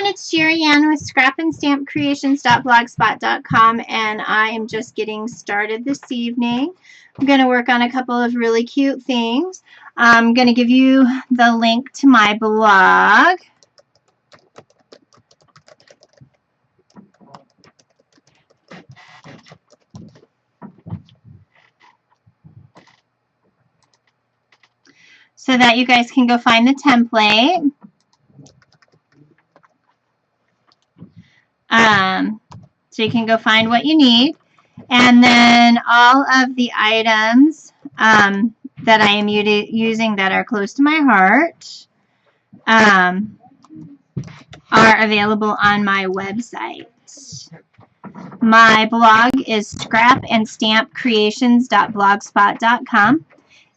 everyone, it's Jerry Ann with scrapandstampcreations.blogspot.com, and I am just getting started this evening. I'm going to work on a couple of really cute things. I'm going to give you the link to my blog. So that you guys can go find the template. So you can go find what you need. And then all of the items that I am using that are close to my heart are available on my website. My blog is scrapandstampcreations.blogspot.com,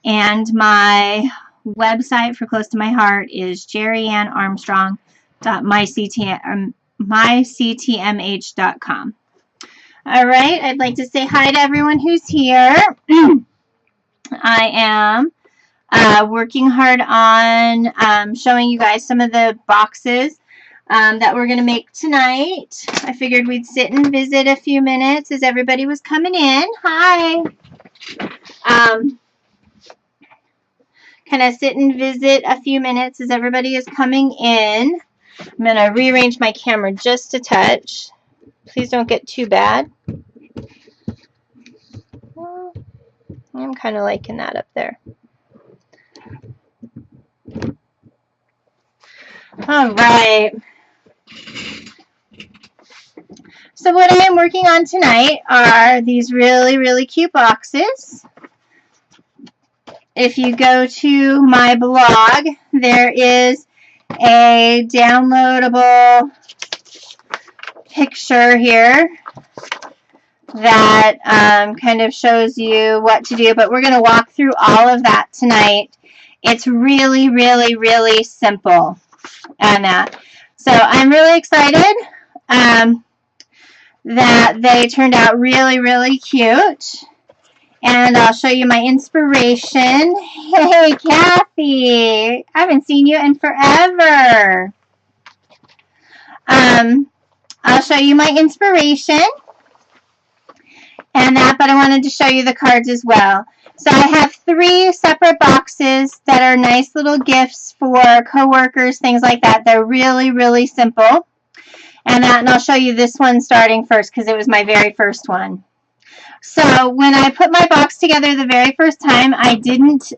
and my website for close to my heart is jerryannarmstrong.myctmh.com. All right, I'd like to say hi to everyone who's here. I am working hard on showing you guys some of the boxes that we're going to make tonight. I figured we'd sit and visit a few minutes as everybody was coming in. Hi. Kind of sit and visit a few minutes as everybody is coming in. I'm going to rearrange my camera just a touch. Please don't get too bad. I'm kind of liking that up there. All right. So what I am working on tonight are these really, really cute boxes. If you go to my blog, there is a downloadable picture here that kind of shows you what to do, but we're going to walk through all of that tonight. It's really, really, really simple on that. So I'm really excited that they turned out really, really cute. And I'll show you my inspiration. Hey, Kathy. I haven't seen you in forever. I'll show you my inspiration and that, but I wanted to show you the cards as well. So I have 3 separate boxes that are nice little gifts for coworkers, things like that. They're really, really simple. And I'll show you this one starting first because it was my very first one. So when I put my box together the very first time, I didn't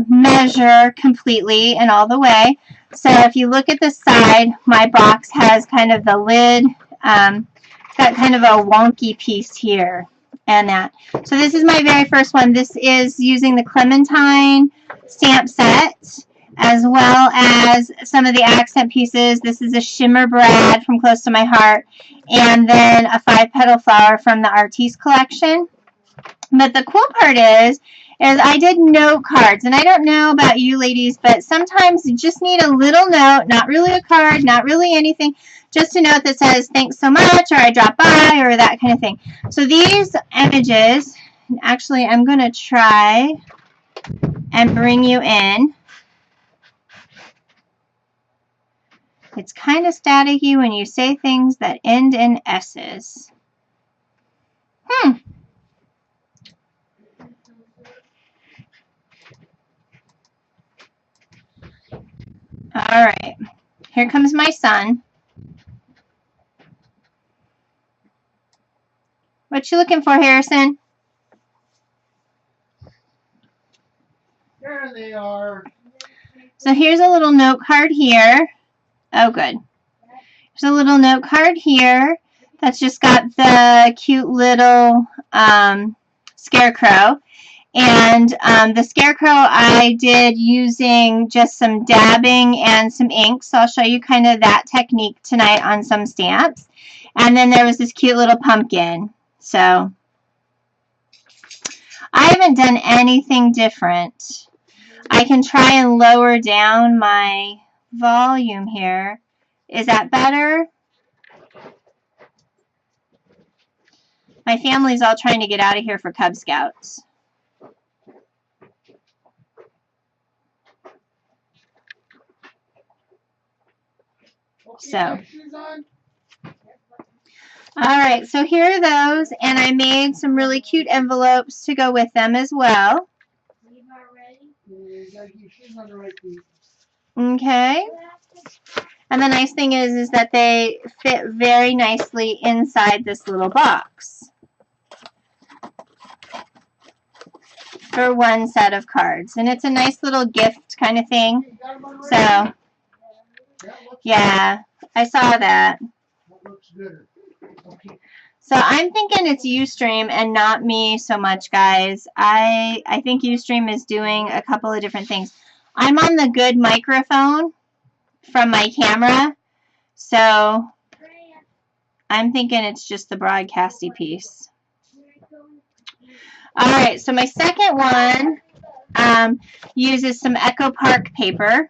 measure completely and all the way. So if you look at the side, my box has kind of the lid, got kind of a wonky piece here and that. So this is my very first one. This is using the Clementine stamp set, as well as some of the accent pieces. This is a Shimmer Brad from Close to My Heart, and then a 5-petal flower from the Artiste collection. But the cool part is I did note cards, and I don't know about you ladies, but sometimes you just need a little note, not really a card, not really anything, just a note that says thanks so much, or I dropped by, or that kind of thing. So these images, actually I'm going to try and bring you in. It's kind of staticky when you say things that end in S's. All right. Here comes my son. What you looking for, Harrison? There they are. So here's a little note card here. Oh, good. There's a little note card here that's just got the cute little scarecrow. And the scarecrow I did using just some dabbing and some ink. So I'll show you kind of that technique tonight on some stamps. And then there was this cute little pumpkin. So I haven't done anything different. I can try and lower down my volume here. Is that better? My family's all trying to get out of here for Cub Scouts. So, alright, so here are those, and I made some really cute envelopes to go with them as well. Okay. And the nice thing is that they fit very nicely inside this little box for one set of cards. And it's a nice little gift kind of thing. So, yeah, I saw that. So I'm thinking it's Ustream and not me so much, guys. I think Ustream is doing a couple of different things. I'm on the good microphone from my camera, so I'm thinking it's just the broadcasty piece. Alright, so my second one uses some Echo Park paper.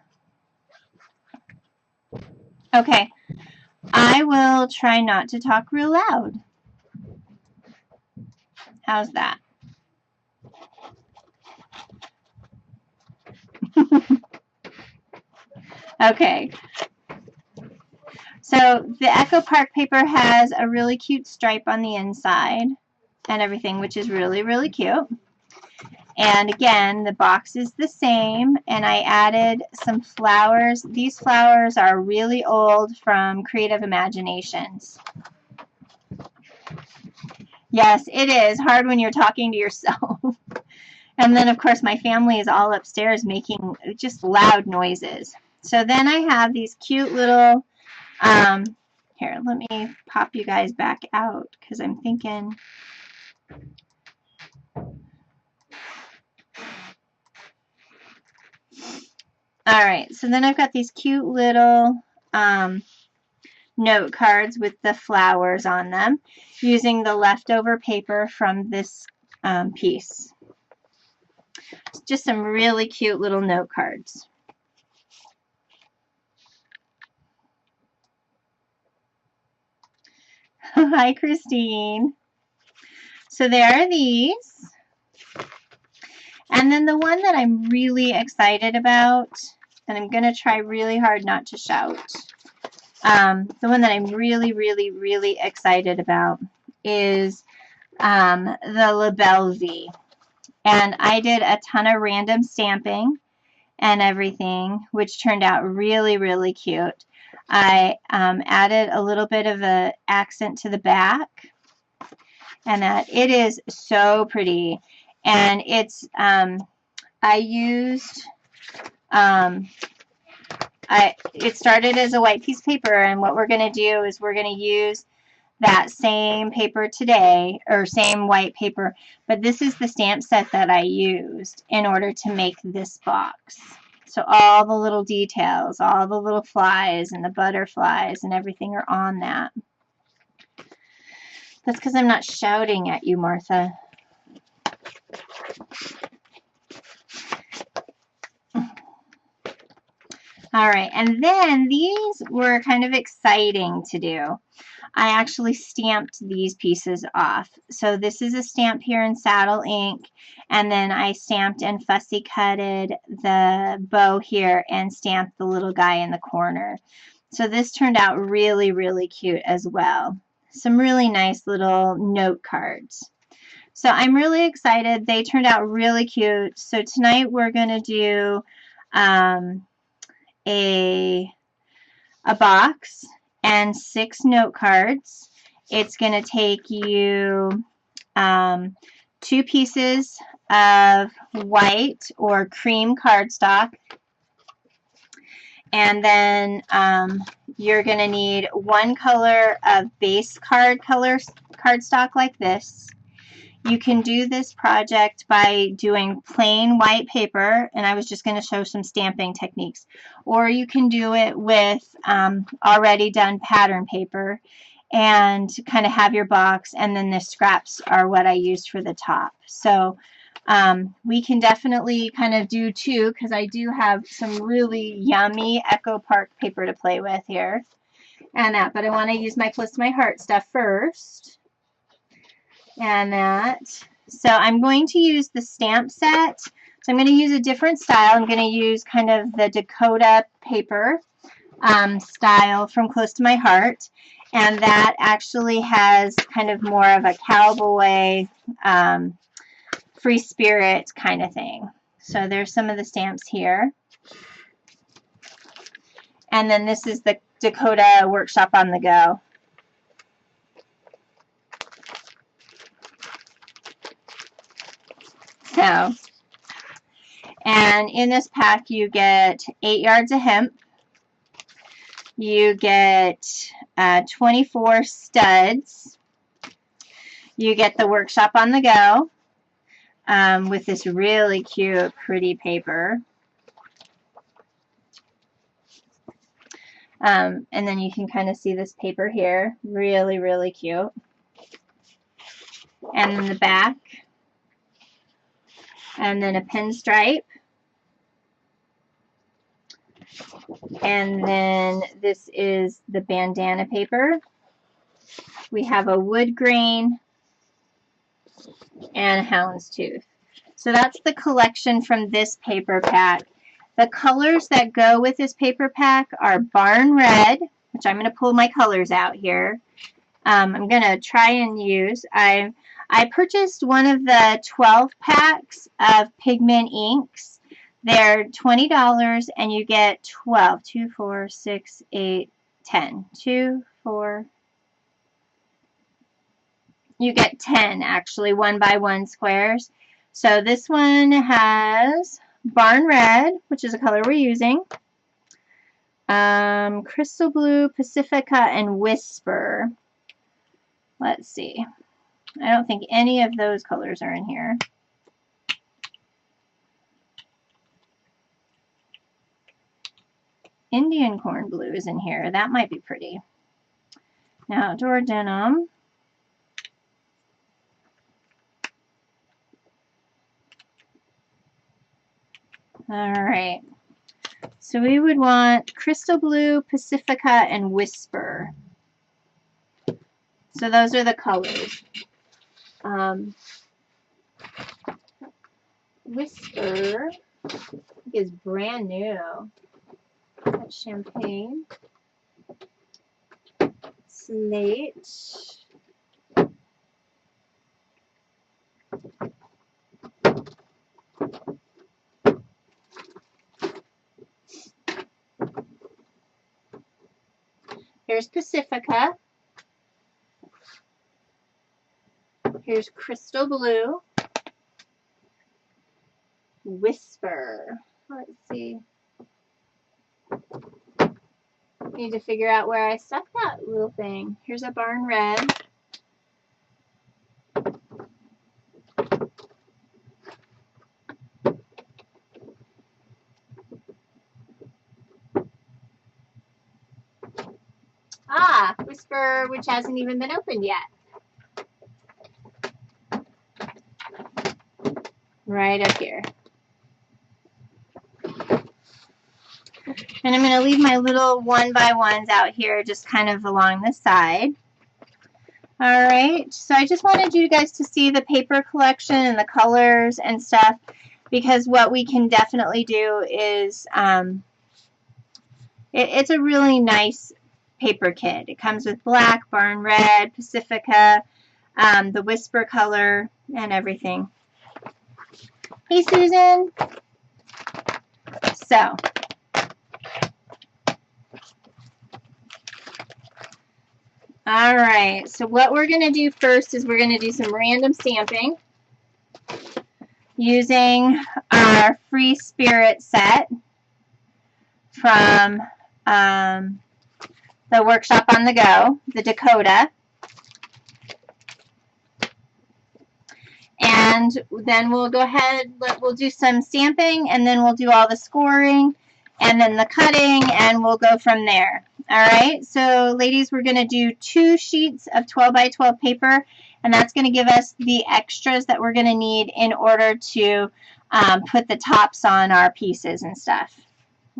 Okay, I will try not to talk real loud. How's that? Okay. So the Echo Park paper has a really cute stripe on the inside and everything, which is really, really cute. And again, the box is the same, and I added some flowers. These flowers are really old from Creative Imaginations. Yes, it is hard when you're talking to yourself. And then, of course, my family is all upstairs making just loud noises. So then I have these cute little, here, let me pop you guys back out because I'm thinking. All right, so then I've got these cute little note cards with the flowers on them using the leftover paper from this piece. Just some really cute little note cards. Hi, Christine. So there are these. And then the one that I'm really excited about, and I'm going to try really hard not to shout, the one that I'm really, really, really excited about is the Labelle V. And I did a ton of random stamping and everything, which turned out really, really cute. I added a little bit of an accent to the back, and that it is so pretty. And it's, I used, it started as a white piece of paper, and what we're going to do is we're going to use that same paper today, or same white paper, but this is the stamp set that I used in order to make this box. So all the little details, all the little flies and the butterflies and everything are on that. That's because I'm not shouting at you, Martha. All right, and then these were kind of exciting to do. I actually stamped these pieces off. So this is a stamp here in saddle ink, and then I stamped and fussy cutted the bow here and stamped the little guy in the corner. So this turned out really, really cute as well. Some really nice little note cards. So I'm really excited. They turned out really cute. So tonight we're going to do a box and 6 note cards. It's going to take you 2 pieces of white or cream cardstock, and then you're going to need 1 color of base cardstock like this. You can do this project by doing plain white paper, and I was just going to show some stamping techniques. Or you can do it with already done pattern paper and kind of have your box, and then the scraps are what I used for the top. So we can definitely kind of do 2, because I do have some really yummy Echo Park paper to play with here. And that, but I want to use my Close to My Heart stuff first. And that. So I'm going to use the stamp set. So I'm going to use a different style. I'm going to use kind of the Dakota paper. style from Close to My Heart. And that actually has kind of more of a cowboy, free spirit kind of thing. So there's some of the stamps here. And then this is the Dakota Workshop on the Go. So, and in this pack you get 8 yards of hemp. You get 24 studs. You get the Workshop on the Go with this really cute, pretty paper. And then you can kind of see this paper here. Really, really cute. And then the back. And then a pinstripe. And then this is the bandana paper. We have a wood grain and a houndstooth. So that's the collection from this paper pack. The colors that go with this paper pack are Barn Red, which I'm going to pull my colors out here. I'm going to try and use. I purchased one of the 12 packs of pigment inks. They're $20 and you get 12. 2, 4, 6, 8, 10. 2, 4. You get 10 actually, 1 by 1 squares. So this one has Barn Red, which is a color we're using. Crystal Blue, Pacifica, and Whisper. Let's see. I don't think any of those colors are in here. Indian Corn Blue is in here. That might be pretty. Now, Outdoor Denim. Alright. So we would want Crystal Blue, Pacifica, and Whisper. So those are the colors. Whisper is brand new. That's Champagne. Slate. Here's Pacifica. Here's Crystal Blue. Whisper. Let's see. Need to figure out where I stuck that little thing. Here's a Barn Red. Ah, Whisper, which hasn't even been opened yet. Right up here. And I'm going to leave my little 1 by 1s out here just kind of along the side. Alright, so I just wanted you guys to see the paper collection and the colors and stuff, because what we can definitely do is, it's a really nice paper kit. It comes with black, Barn Red, Pacifica, the Whisper color, and everything. Hey, Susan. So, alright, so what we're going to do first is we're going to do some random stamping using our Free Spirit set from the Workshop on the Go, the Dakota. And then we'll go ahead, we'll do some stamping, and then we'll do all the scoring, and then the cutting, and we'll go from there. Alright, so ladies, we're going to do 2 sheets of 12 by 12 paper, and that's going to give us the extras that we're going to need in order to put the tops on our pieces and stuff.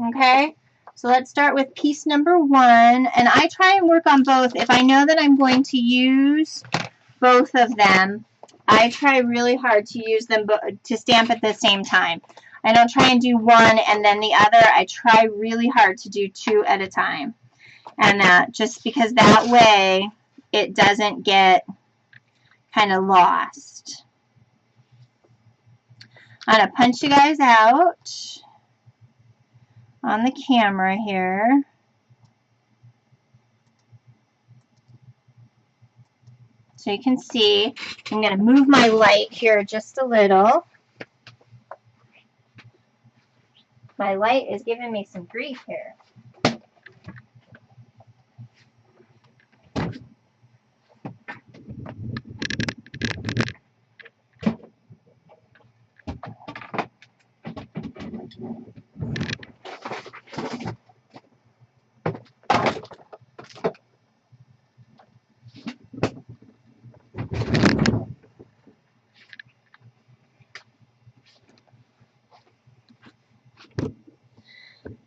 Okay, so let's start with piece number 1, and I try and work on both. If I know that I'm going to use both of them, I try really hard to use them to stamp at the same time. I don't try and do one and then the other. I try really hard to do 2 at a time. And that just because that way it doesn't get kind of lost. I'm going to punch you guys out on the camera here. So you can see, I'm going to move my light here just a little. My light is giving me some grief here.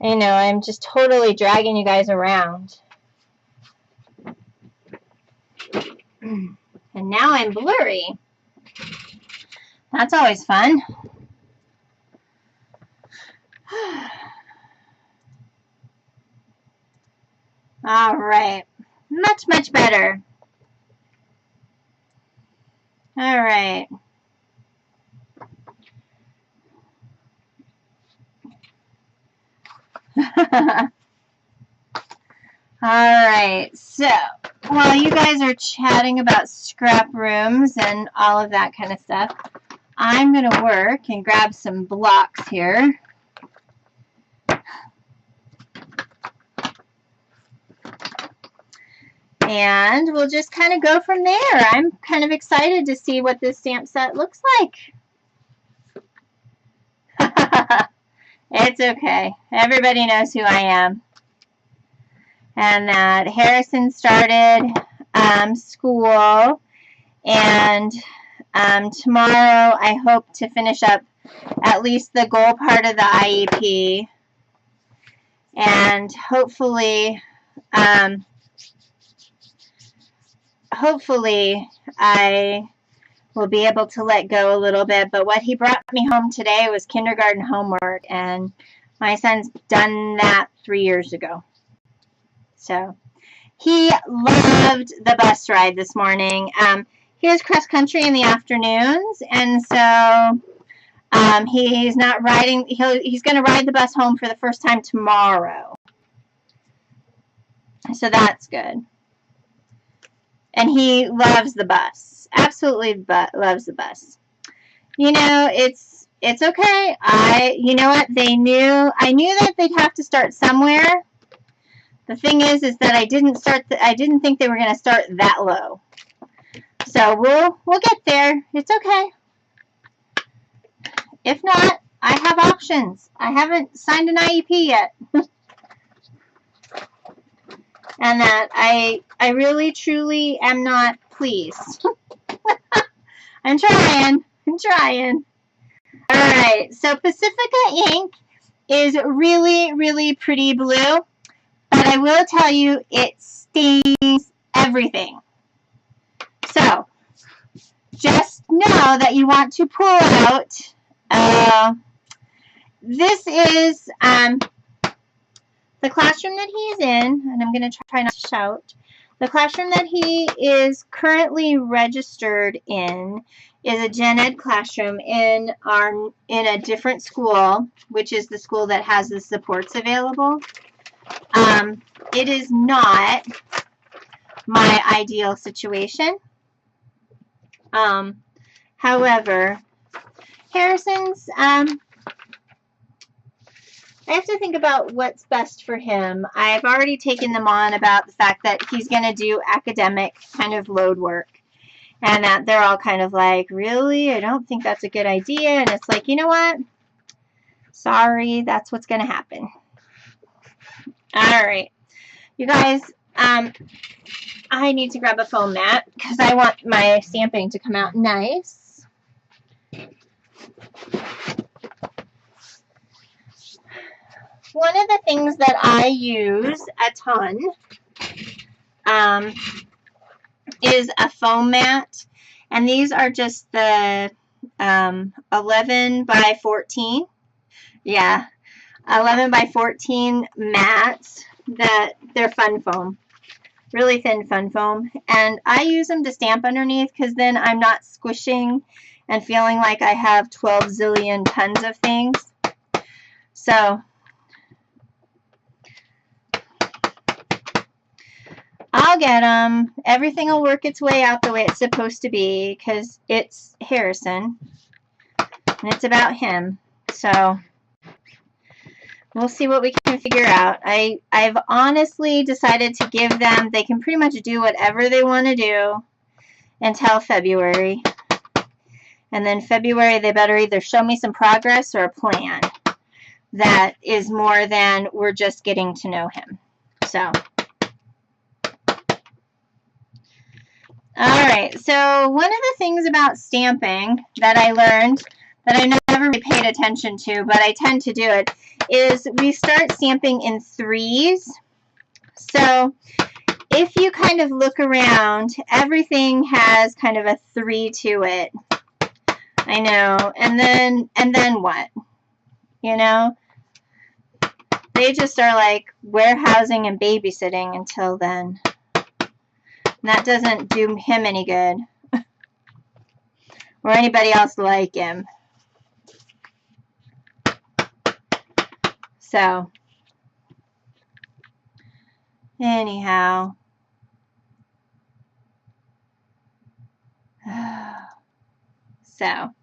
I know, I'm just totally dragging you guys around. And now I'm blurry. That's always fun. All right. Much, much better. All right. Alright, so while you guys are chatting about scrap rooms and all of that kind of stuff, I'm going to work and grab some blocks here. And we'll just kind of go from there. I'm kind of excited to see what this stamp set looks like. It's okay. Everybody knows who I am. And that Harrison started school, and tomorrow I hope to finish up at least the goal part of the IEP, and hopefully I will be able to let go a little bit. But what he brought me home today was kindergarten homework, and my son's done that 3 years ago. So he loved the bus ride this morning. He has cross country in the afternoons, and so he's not riding. He's going to ride the bus home for the first time tomorrow. So that's good. And he loves the bus. Absolutely loves the bus. You know, it's okay. You know what? I knew that they'd have to start somewhere. The thing is that I didn't think they were going to start that low. So we'll get there. It's okay. If not, I have options. I haven't signed an IEP yet. And that I really truly am not pleased. I'm trying. All right. So Pacifica ink is really, really pretty blue. But I will tell you, it stains everything. So, just know that you want to pull out, this is the classroom that he's in, and I'm going to try not to shout. The classroom that he is currently registered in is a gen ed classroom in a different school, which is the school that has the supports available. It is not my ideal situation. However, Harrison's, I have to think about what's best for him. I've already taken them on about the fact that he's going to do academic kind of load work. And that they're all kind of like, really? I don't think that's a good idea. And it's like, you know what? Sorry, that's what's going to happen. All right. You guys, I need to grab a foam mat because I want my stamping to come out nice. One of the things that I use a ton is a foam mat, and these are just the 11 by 14. Yeah, 11 by 14 mats that they're fun foam. Really thin fun foam. And I use them to stamp underneath because then I'm not squishing and feeling like I have 12 zillion tons of things. So I'll get them. Everything will work its way out the way it's supposed to be because it's Harrison and it's about him. So we'll see what we can figure out. I've honestly decided to give them, they can pretty much do whatever they want to do until February. And then February, they better either show me some progress or a plan that is more than we're just getting to know him. So, all right. So one of the things about stamping that I learned that I never really paid attention to, but I tend to do it, is we start stamping in threes. So if you kind of look around, everything has kind of a 3 to it. I know. And then what? You know? They just are like warehousing and babysitting until then. And that doesn't do him any good. Or anybody else like him. So, anyhow. So.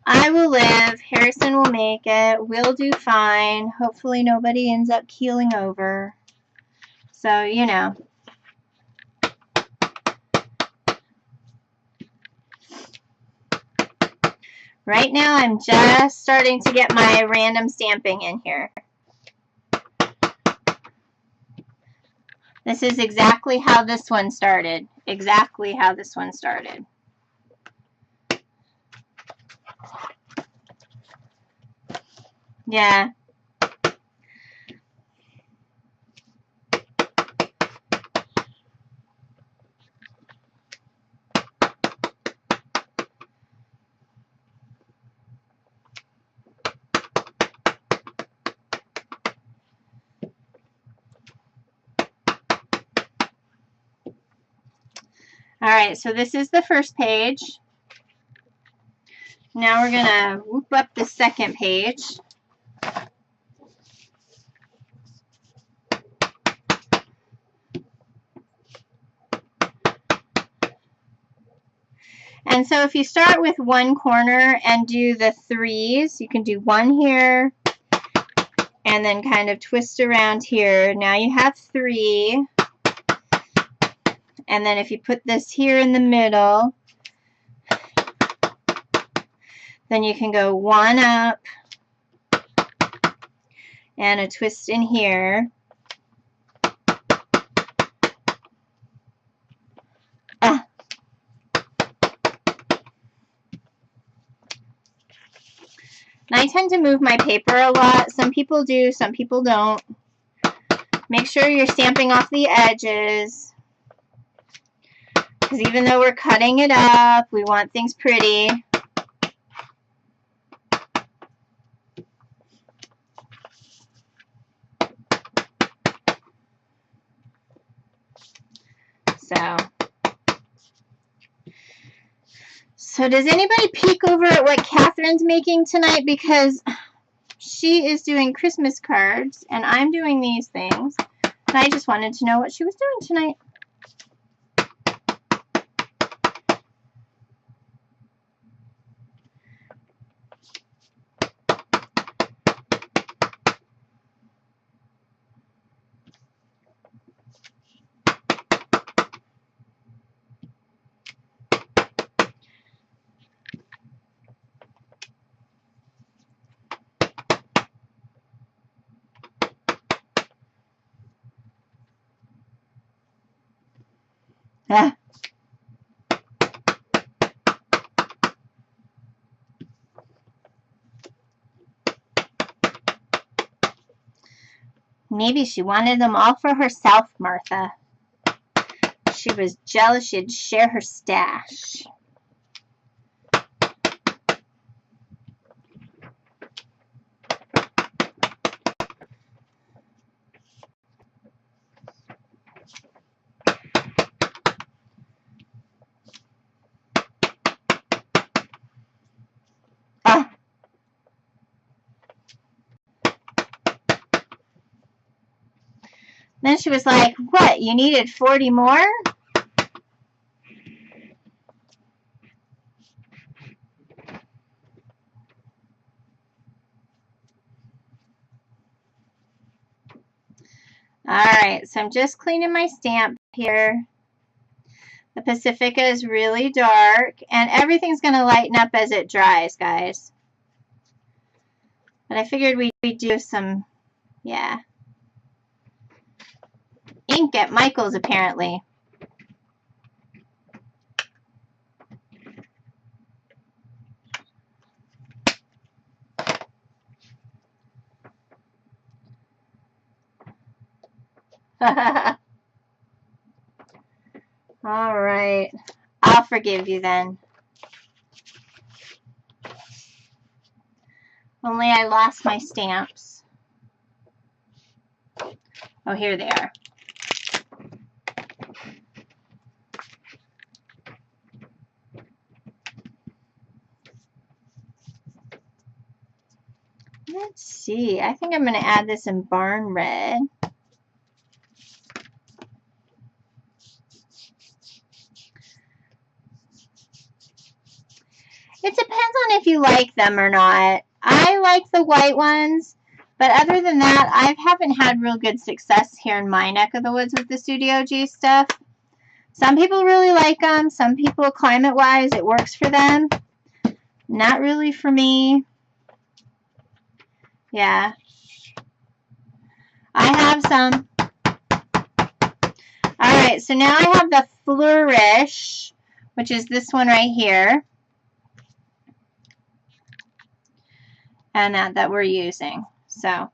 I will live. Harrison will make it. We'll do fine. Hopefully nobody ends up keeling over. So, you know. Right now, I'm just starting to get my random stamping in here. This is exactly how this one started. Exactly how this one started. Yeah. All right, so this is the first page. Now we're going to whoop up the second page. And so if you start with one corner and do the threes, you can do one here and then kind of twist around here. Now you have 3. And then if you put this here in the middle, then you can go 1 up and a twist in here. And I tend to move my paper a lot. Some people do, some people don't. Make sure you're stamping off the edges. Because even though we're cutting it up, we want things pretty. So does anybody peek over at what Catherine's making tonight? Because she is doing Christmas cards, and I'm doing these things. And I just wanted to know what she was doing tonight. Ah. Maybe she wanted them all for herself, Martha. She was jealous she had to share her stash. Then she was like, what, you needed 40 more? Alright, so I'm just cleaning my stamp here. The Pacifica is really dark, and everything's going to lighten up as it dries, guys. But I figured we'd do some, yeah. Ink at Michael's, apparently. All right. I'll forgive you then. Only I lost my stamps. Oh, here they are. Let's see. I think I'm going to add this in Barn Red. It depends on if you like them or not. I like the white ones, but other than that, I haven't had real good success here in my neck of the woods with the Studio G stuff. Some people really like them. Some people, climate-wise, it works for them. Not really for me. Yeah. I have some. Alright, so now I have the Flourish, which is this one right here. And that we're using. So.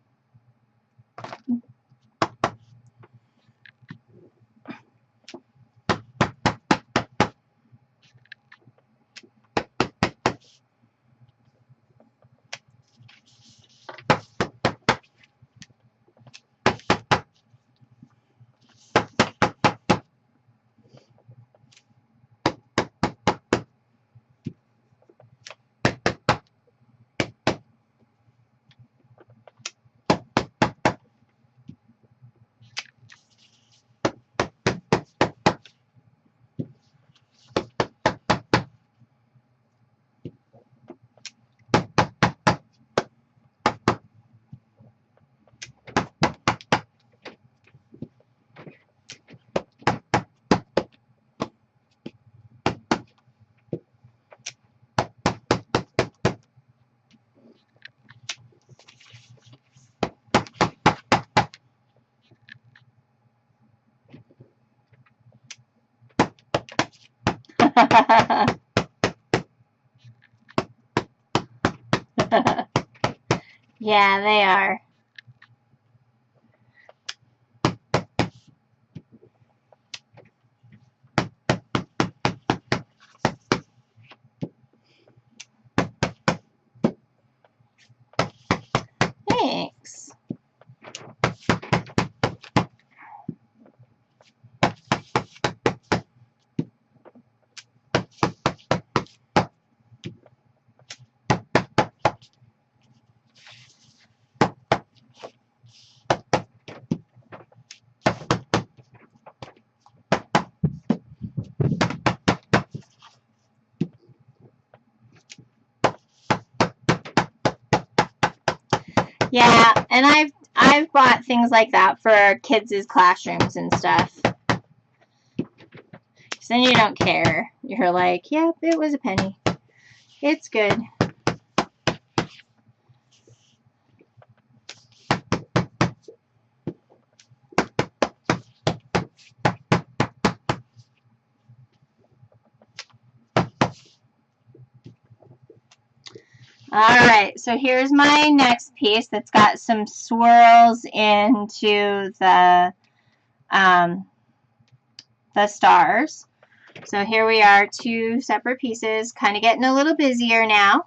Yeah, they are. Thanks. Yeah, and I've bought things like that for kids' classrooms and stuff. So then you don't care. You're like, yep, it was a penny. It's good. Alright, so here's my next piece that's got some swirls into the the stars. So here we are, 2 separate pieces, kind of getting a little busier now.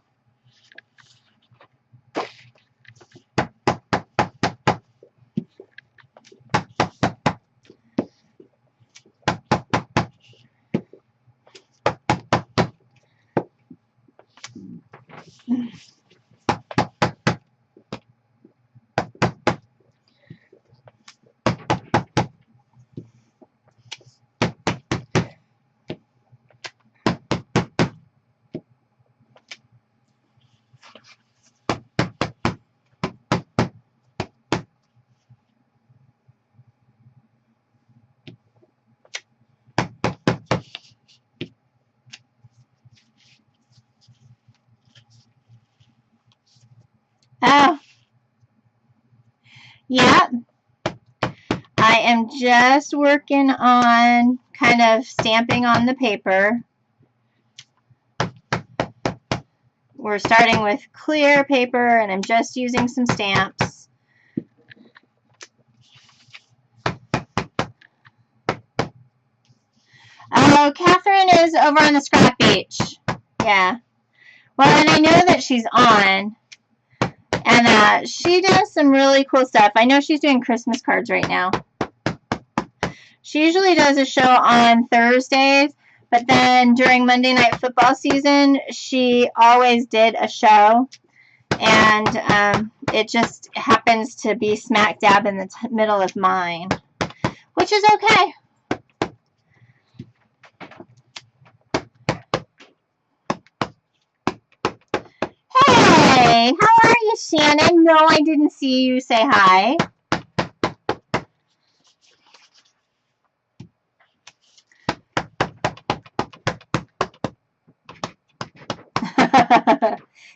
Oh, yeah. I am just working on kind of stamping on the paper. We're starting with clear paper, and I'm just using some stamps. Oh, Catherine is over on the scrap beach. Yeah. Well, and I know that she's on. And she does some really cool stuff. I know she's doing Christmas cards right now. She usually does a show on Thursdays, but then during Monday Night Football season, she always did a show. And it just happens to be smack dab in the middle of mine, which is okay. Hey, how are you, Shannon? No, I didn't see you say hi.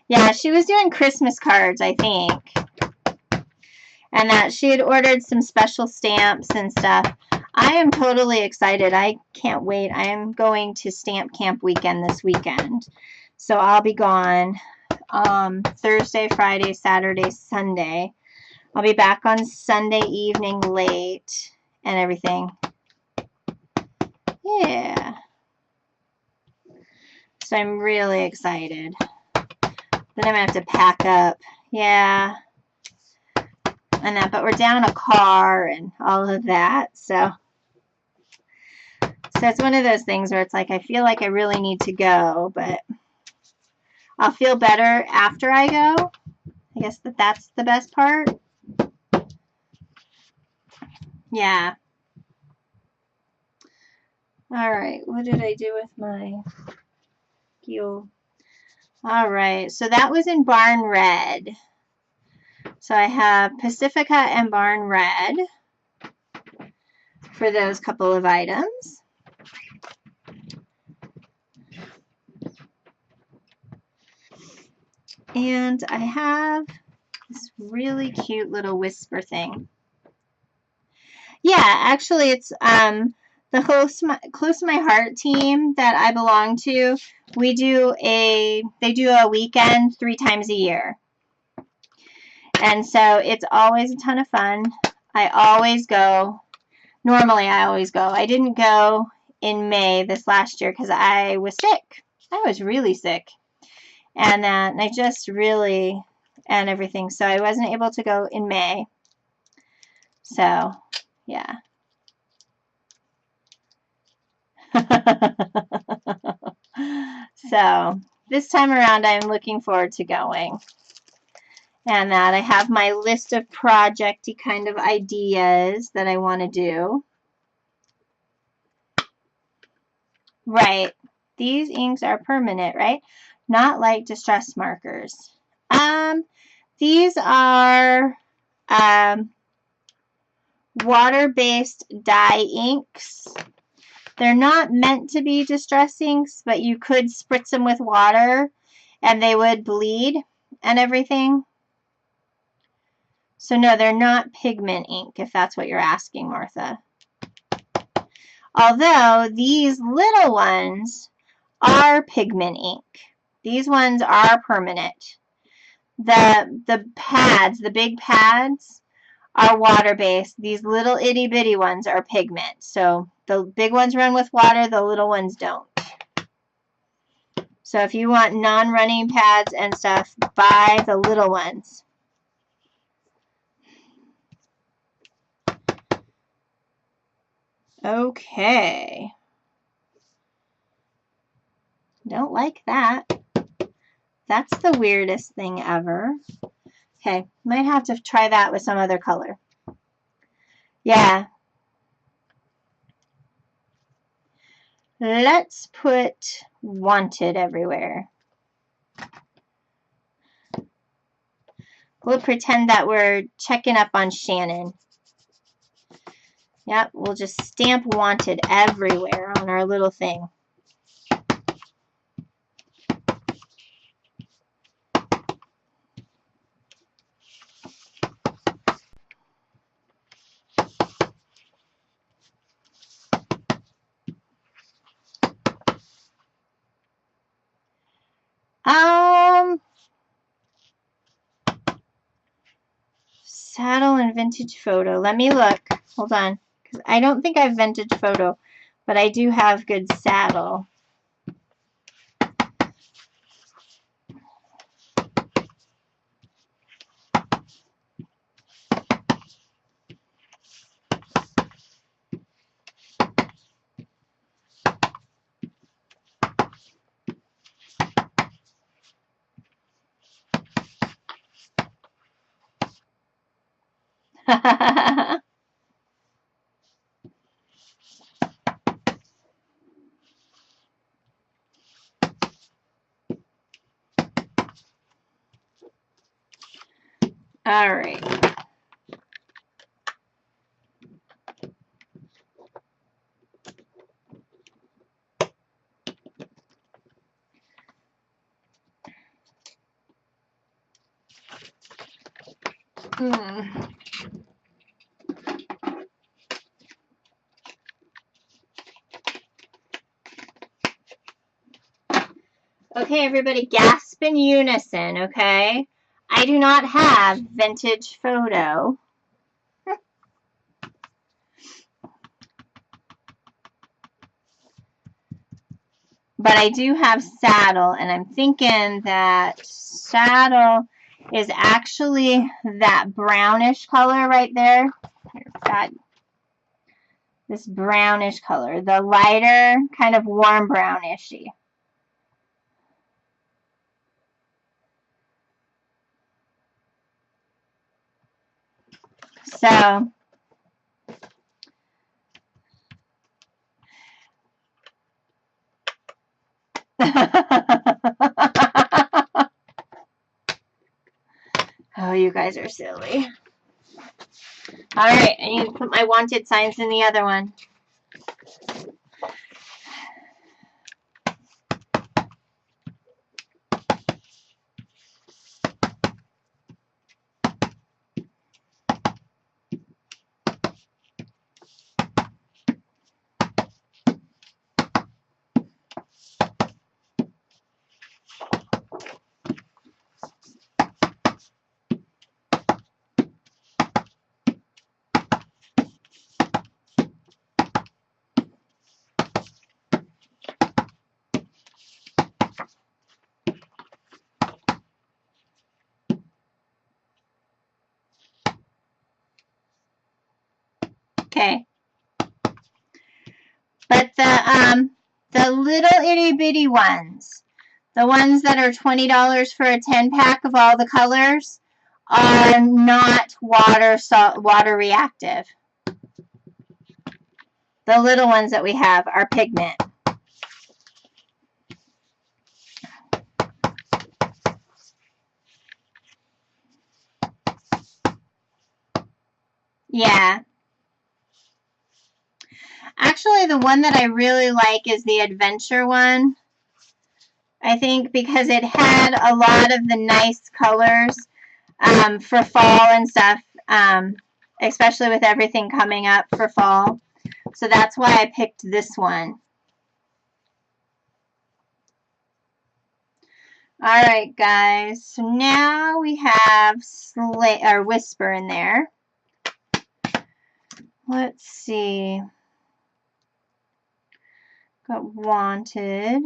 Yeah, she was doing Christmas cards, I think. And that she had ordered some special stamps and stuff. I am totally excited. I can't wait. I am going to Stamp Camp weekend this weekend. So I'll be gone Thursday, Friday, Saturday, Sunday. I'll be back on Sunday evening late and everything. Yeah. So I'm really excited. Then I'm going to have to pack up. Yeah. And that, but we're down a car and all of that. So it's one of those things where it's like I feel like I really need to go, but I'll feel better after I go. I guess that's the best part. Yeah. All right. What did I do with my fuel? All right. So that was in Barn Red. So I have Pacifica and Barn Red for those couple of items. And I have this really cute little whisper thing. Yeah, actually it's the Close to My Heart team that I belong to. They do a weekend 3 times a year. And so it's always a ton of fun. I always go. Normally I always go. I didn't go in May this last year because I was sick. I was really sick. And I just really, and everything. So I wasn't able to go in May. So, yeah. So, this time around I'm looking forward to going. And that I have my list of project-y kind of ideas that I want to do. Right. These inks are permanent, right? Not like distress markers. These are water-based dye inks. They're not meant to be distress inks, but you could spritz them with water and they would bleed and everything. So no, they're not pigment ink, if that's what you're asking, Martha. Although these little ones are pigment ink. These ones are permanent. The pads, the big pads, are water-based. These little itty-bitty ones are pigment. So the big ones run with water, the little ones don't. So if you want non-running pads and stuff, buy the little ones. Okay. Don't like that. That's the weirdest thing ever. Okay, might have to try that with some other color. Yeah. Let's put wanted everywhere. We'll pretend that we're checking up on Shannon. Yep, we'll just stamp wanted everywhere on our little thing. Saddle and vintage photo. Let me look. Hold on. Because I don't think I have vintage photo, but I do have good saddle. All right. Okay, everybody, gasp in unison, okay? I do not have vintage photo. But I do have saddle, and I'm thinking that saddle is actually that brownish color right there. This brownish color, the lighter, kind of warm brownishy. So, oh, you guys are silly. All right, I need to put my wanted signs in the other one. Okay. But the little itty bitty ones, the ones that are $20 for a 10-pack of all the colors, are not water reactive. The little ones that we have are pigment. Yeah. Actually, the one that I really like is the adventure one. I think because it had a lot of the nice colors for fall and stuff, especially with everything coming up for fall. So that's why I picked this one. All right, guys. So now we have Whisper in there. let's see. Got wanted.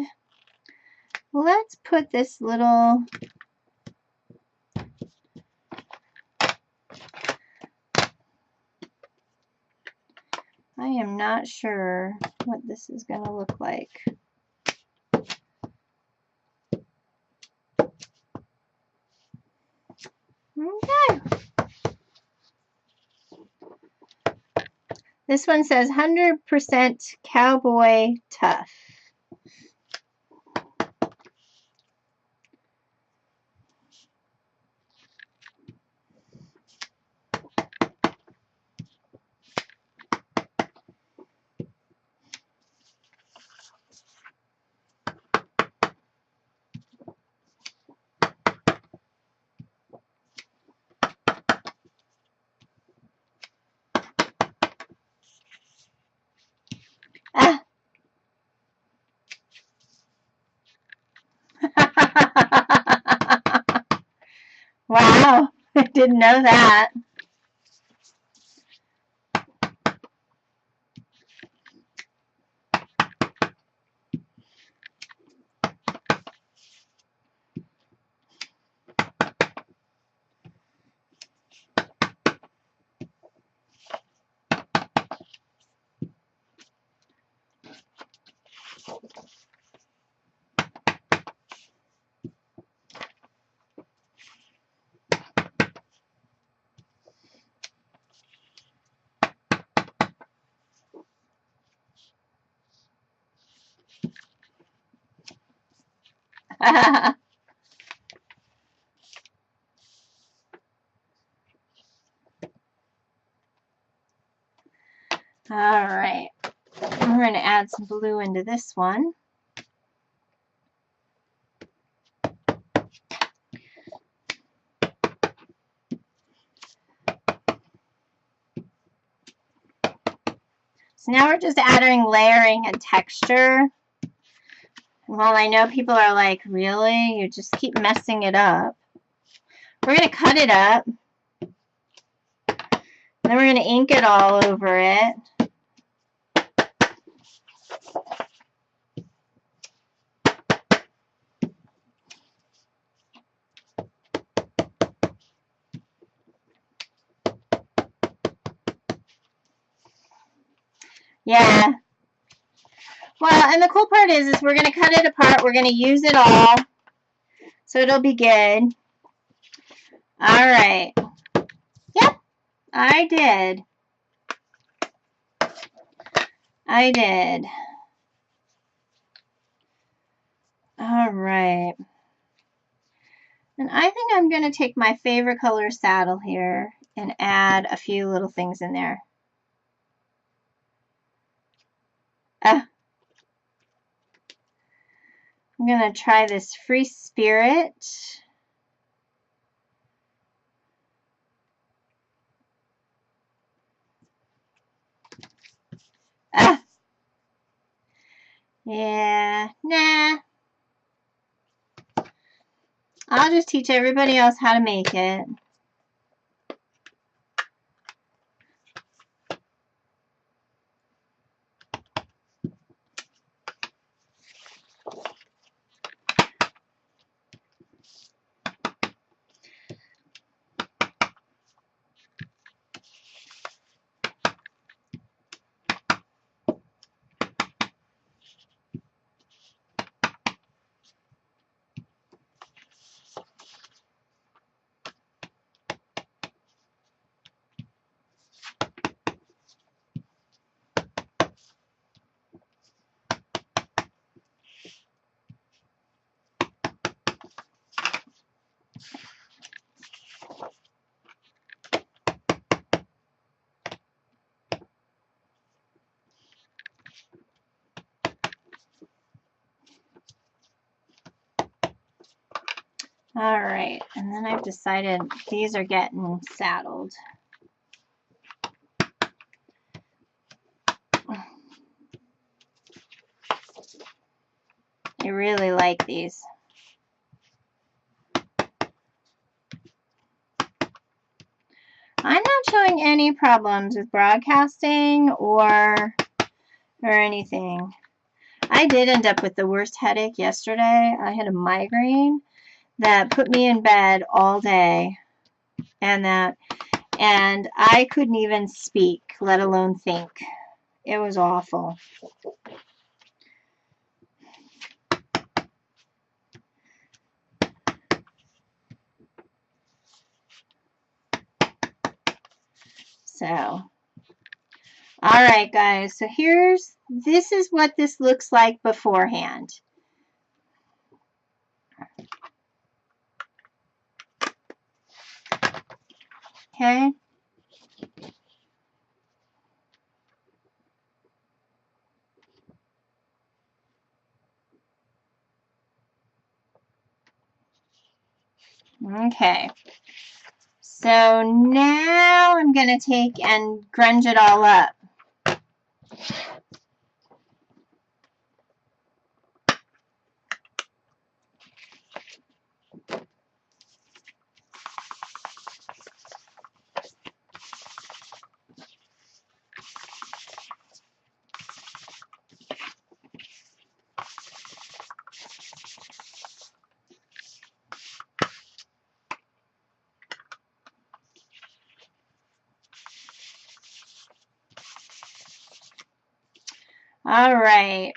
Let's put this little I am not sure what this is going to look like. Okay. This one says 100% cowboy tough. Ah. Wow, I didn't know that. All right, we're going to add some blue into this one. So now we're just adding layering and texture. And while I know people are like, really? You just keep messing it up. We're going to cut it up. And then we're going to ink it all over it. Yeah. Well, and the cool part is we're going to cut it apart. We're going to use it all. So it'll be good. All right. Yep, I did. I did. All right. And I think I'm going to take my favorite color saddle here and add a few little things in there. I'm going to try this Free Spirit. Yeah, nah. I'll just teach everybody else how to make it. All right, and then I've decided these are getting saddled. I really like these. I'm not not showing any problems with broadcasting or anything. I did end up with the worst headache yesterday. I had a migraine that put me in bed all day, and I couldn't even speak, let alone think. It was awful. So, all right, guys. So this is what this looks like beforehand. Okay. Okay. So now I'm going to take and grunge it all up. All right.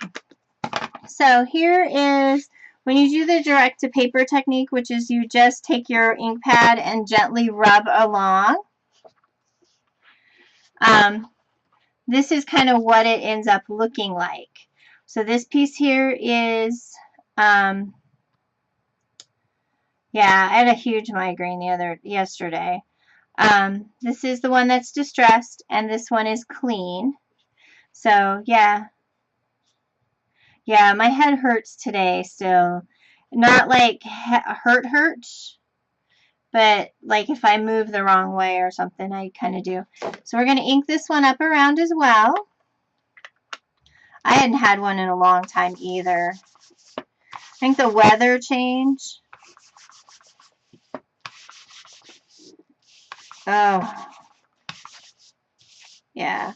So here is when you do the direct to paper technique, which is you just take your ink pad and gently rub along. This is kind of what it ends up looking like. So this piece here is, yeah, I had a huge migraine yesterday. This is the one that's distressed, and this one is clean. So yeah, my head hurts today still. Not like hurts, but like if I move the wrong way or something, I kind of do. So we're going to ink this one up around as well. I hadn't had one in a long time either. I think the weather changed. Oh, yeah.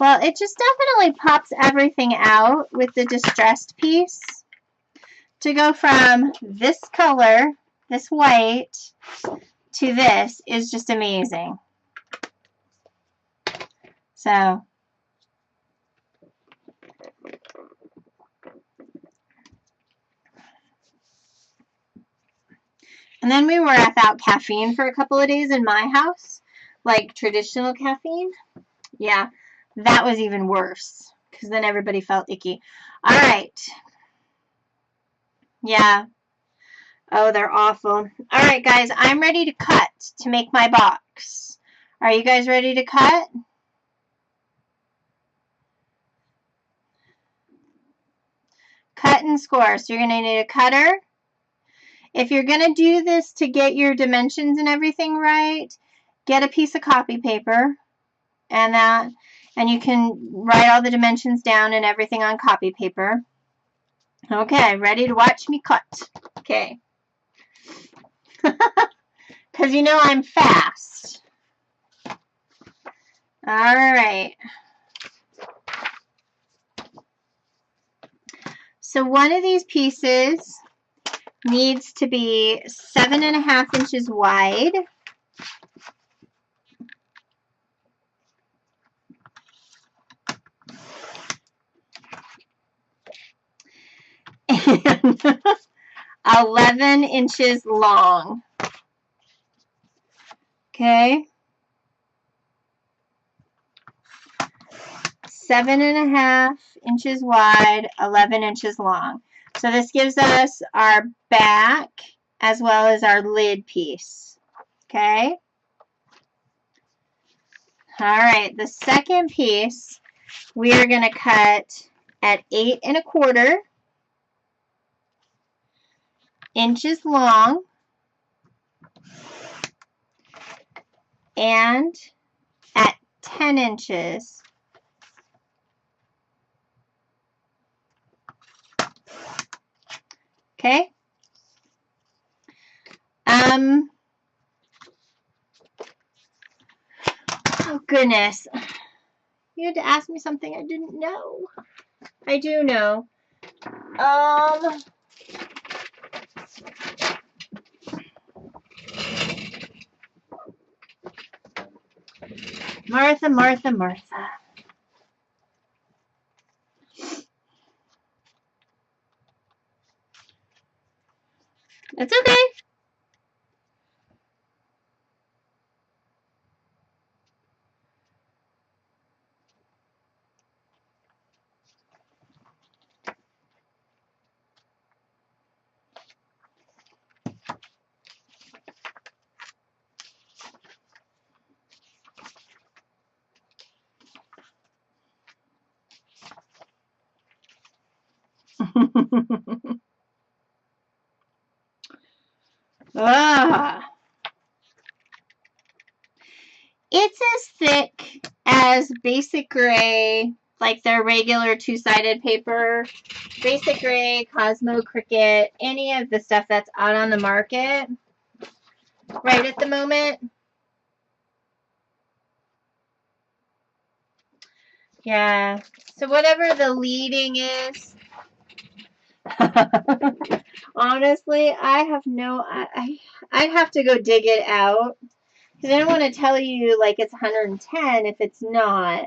Well, it just definitely pops everything out with the distressed piece. To go from this color, this white, to this is just amazing. So, and then we were without caffeine for a couple of days in my house, like traditional caffeine. Yeah, that was even worse because then everybody felt icky. All right. Yeah. Oh, they're awful. All right, guys, I'm ready to cut to make my box. Are you guys ready to cut? Cut and score. So you're going to need a cutter. If you're going to do this to get your dimensions and everything right, get a piece of copy paper and you can write all the dimensions down and everything on copy paper. Okay, ready to watch me cut. Okay. Because you know I'm fast. All right. So one of these pieces needs to be 7.5 inches wide. And 11 inches long. Okay. 7.5 inches wide, 11 inches long. So this gives us our back as well as our lid piece. Okay. All right. The second piece we are going to cut at 8.25 inches long and at 10 inches. Okay. goodness. You had to ask me something I didn't know. I do know. Martha, Martha, Martha. It's okay. Ah. It's as thick as Basic Gray, like their regular two-sided paper. Basic Gray, Cosmo Cricut, any of the stuff that's out on the market right at the moment. Yeah. So whatever the leading is. Honestly, I have no... I'd have to go dig it out. Because I don't want to tell you like it's 110 if it's not.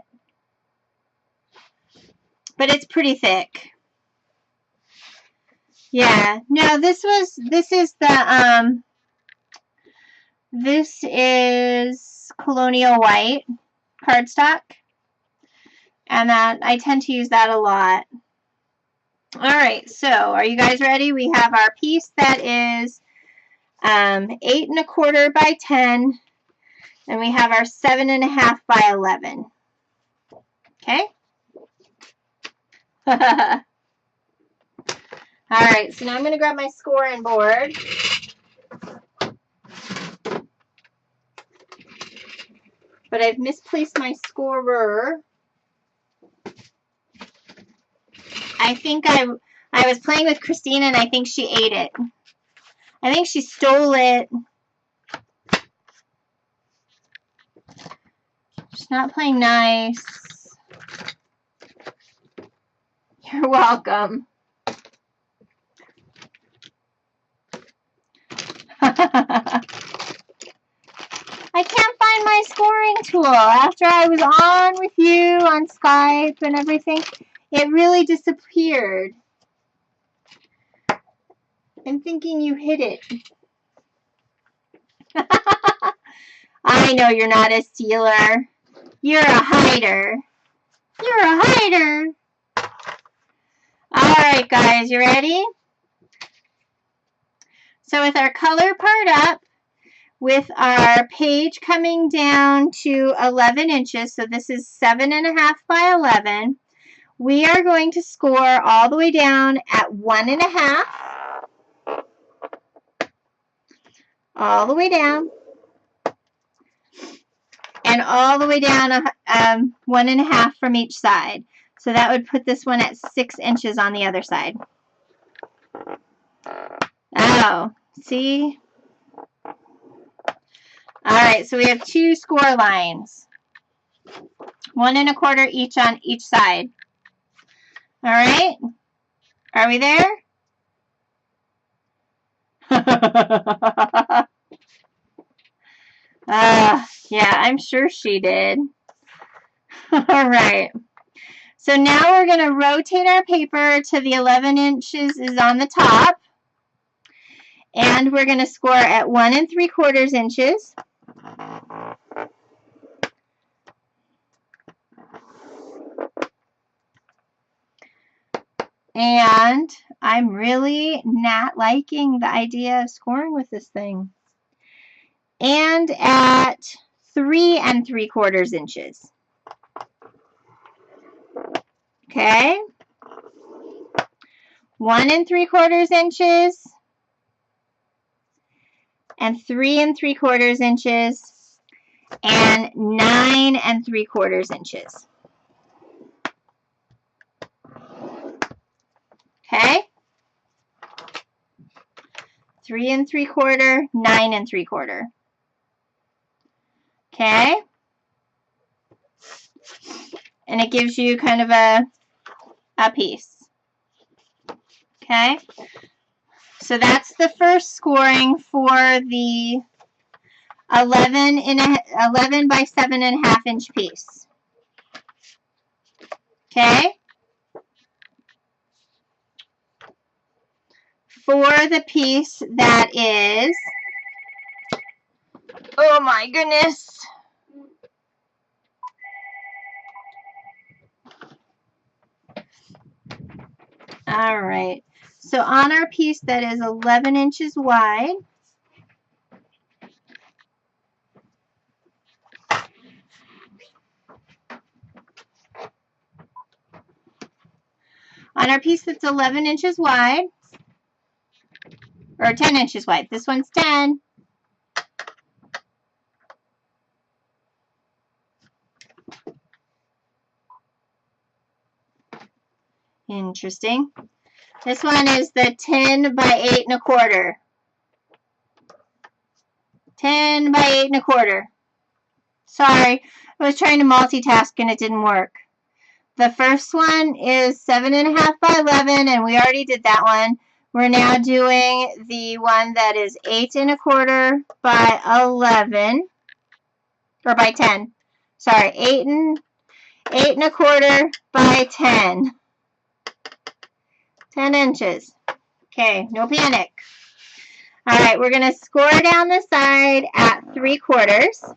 But it's pretty thick. Yeah. No, this is Colonial White cardstock. And that I tend to use that a lot. Alright, so are you guys ready? We have our piece that is 8 1/4 by 10. And we have our 7 1/2 by 11. Okay? Alright, so now I'm going to grab my scoring board. But I've misplaced my scorer. I think I was playing with Christina and I think she ate it. I think she stole it. She's not playing nice. You're welcome. I can't find my scoring tool. After I was on with you on Skype and everything, it really disappeared. I'm thinking you hid it. I know you're not a stealer. You're a hider. You're a hider. Alright guys, you ready? So with our color part up, with our page coming down to 11 inches, so this is 7 1/2 by 11, we are going to score all the way down at 1 1/2, all the way down, and all the way down 1 1/2 from each side. So that would put this one at 6 inches on the other side. Oh, see? Alright, so we have 2 score lines. 1 1/4 each on each side. Alright? Are we there? Yeah, I'm sure she did. Alright. So now we're going to rotate our paper to the 11 inches is on the top. And we're going to score at 1 3/4 inches. And I'm really not liking the idea of scoring with this thing. And at 3 3/4 inches. Okay? 1 3/4 inches. And 3 3/4 inches. And 9 3/4 inches. Okay? 3 3/4, 9 3/4. Okay? and it gives you kind of a piece. Okay, so that's the first scoring for the 11 by 7.5 inch piece. Okay, for the piece that is, oh my goodness, all right, so on our piece that is 11 inches wide, on our piece that's 11 inches wide, or 10 inches wide, this one's 10, interesting. This one is the 10 by 8.25. 10 by 8.25. Sorry, I was trying to multitask and it didn't work. The first one is 7.5 by 11, and we already did that one. We're now doing the one that is 8.25 by 11, or by 10. Sorry, 8.25 by 10. 10 inches. Okay, no panic. All right, we're going to score down the side at 3/4,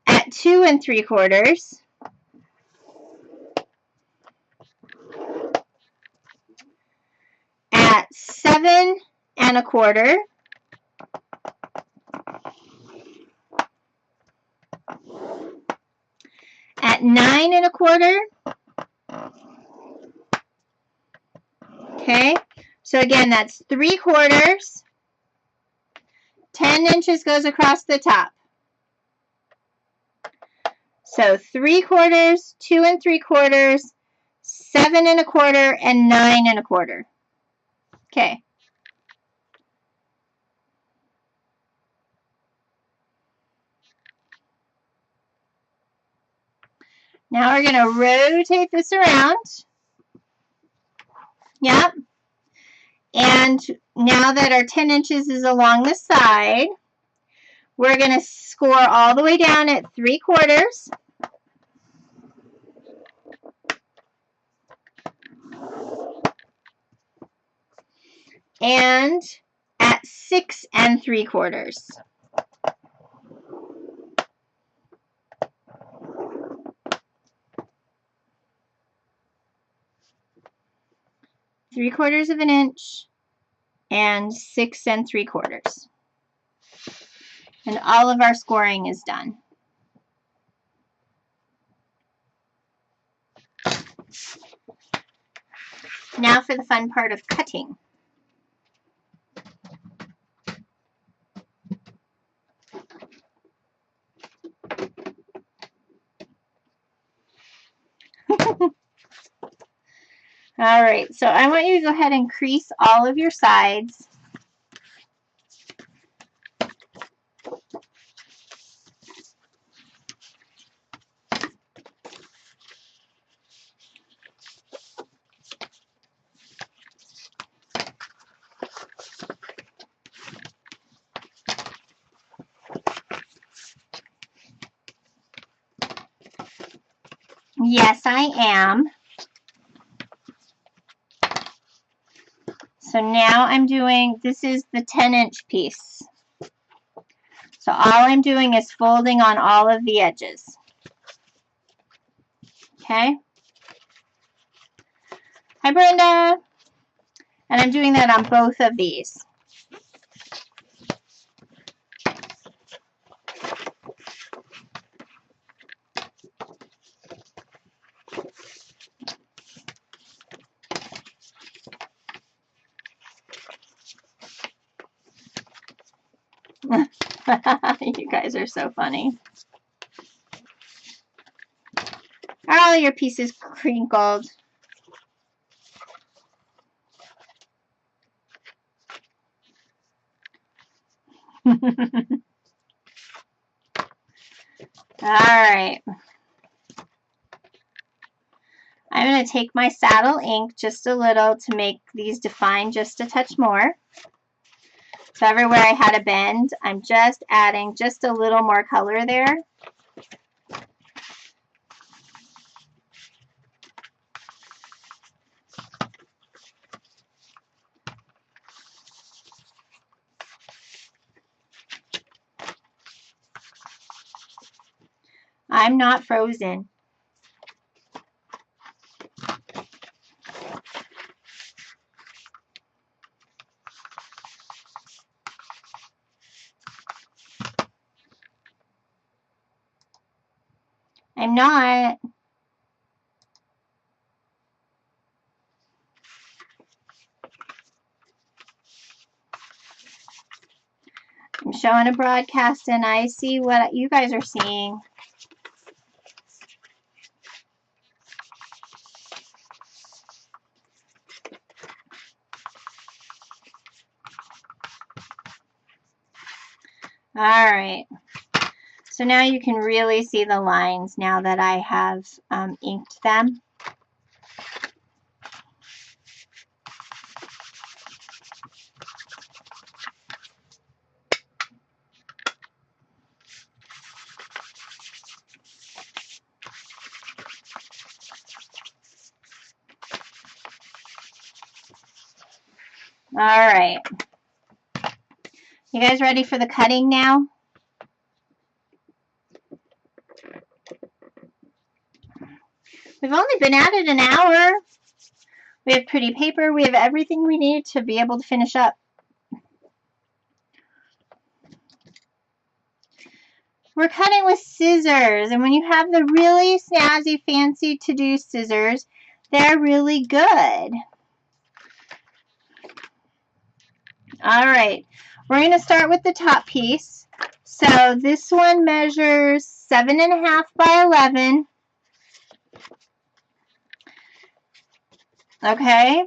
at 2 3/4, at 7.25, at 9.25. Okay, so again, that's 3/4. 10 inches goes across the top. So 3/4, 2 3/4, 7.25, and 9.25. Okay. Now we're going to rotate this around. Yep. And now that our 10 inches is along the side, we're going to score all the way down at 3/4. And at 6 3/4. Three-quarters of an inch and 6 3/4. And all of our scoring is done. Now for the fun part of cutting. All right, so I want you to go ahead and crease all of your sides. Yes, I am. So now I'm doing, this is the 10-inch piece. So all I'm doing is folding on all of the edges. Okay? Hi, Brenda. And I'm doing that on both of these. You guys are so funny. Are all your pieces crinkled? Alright. I'm going to take my saddle ink just a little to make these define just a touch more. So everywhere I had a bend, I'm just adding just a little more color there. I'm not frozen. I'm not. I'm showing a broadcast and I see what you guys are seeing. Alright. So now you can really see the lines now that I have inked them. Alright. You guys ready for the cutting now? We've only been at it an hour. We have pretty paper. We have everything we need to be able to finish up. We're cutting with scissors, and when you have the really snazzy, fancy to-do scissors, they're really good. Alright, we're going to start with the top piece. So this one measures 7.5 by 11. Okay,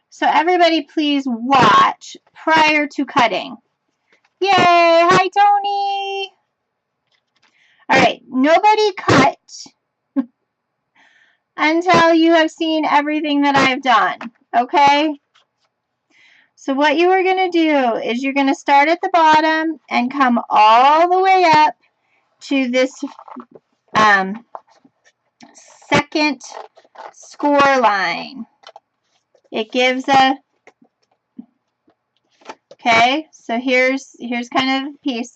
so everybody please watch prior to cutting. Yay! Hi, Tony! Alright, nobody cut until you have seen everything that I've done. Okay? So what you are going to do is you're going to start at the bottom and come all the way up to this second score line. It gives a, okay, so here's kind of a piece.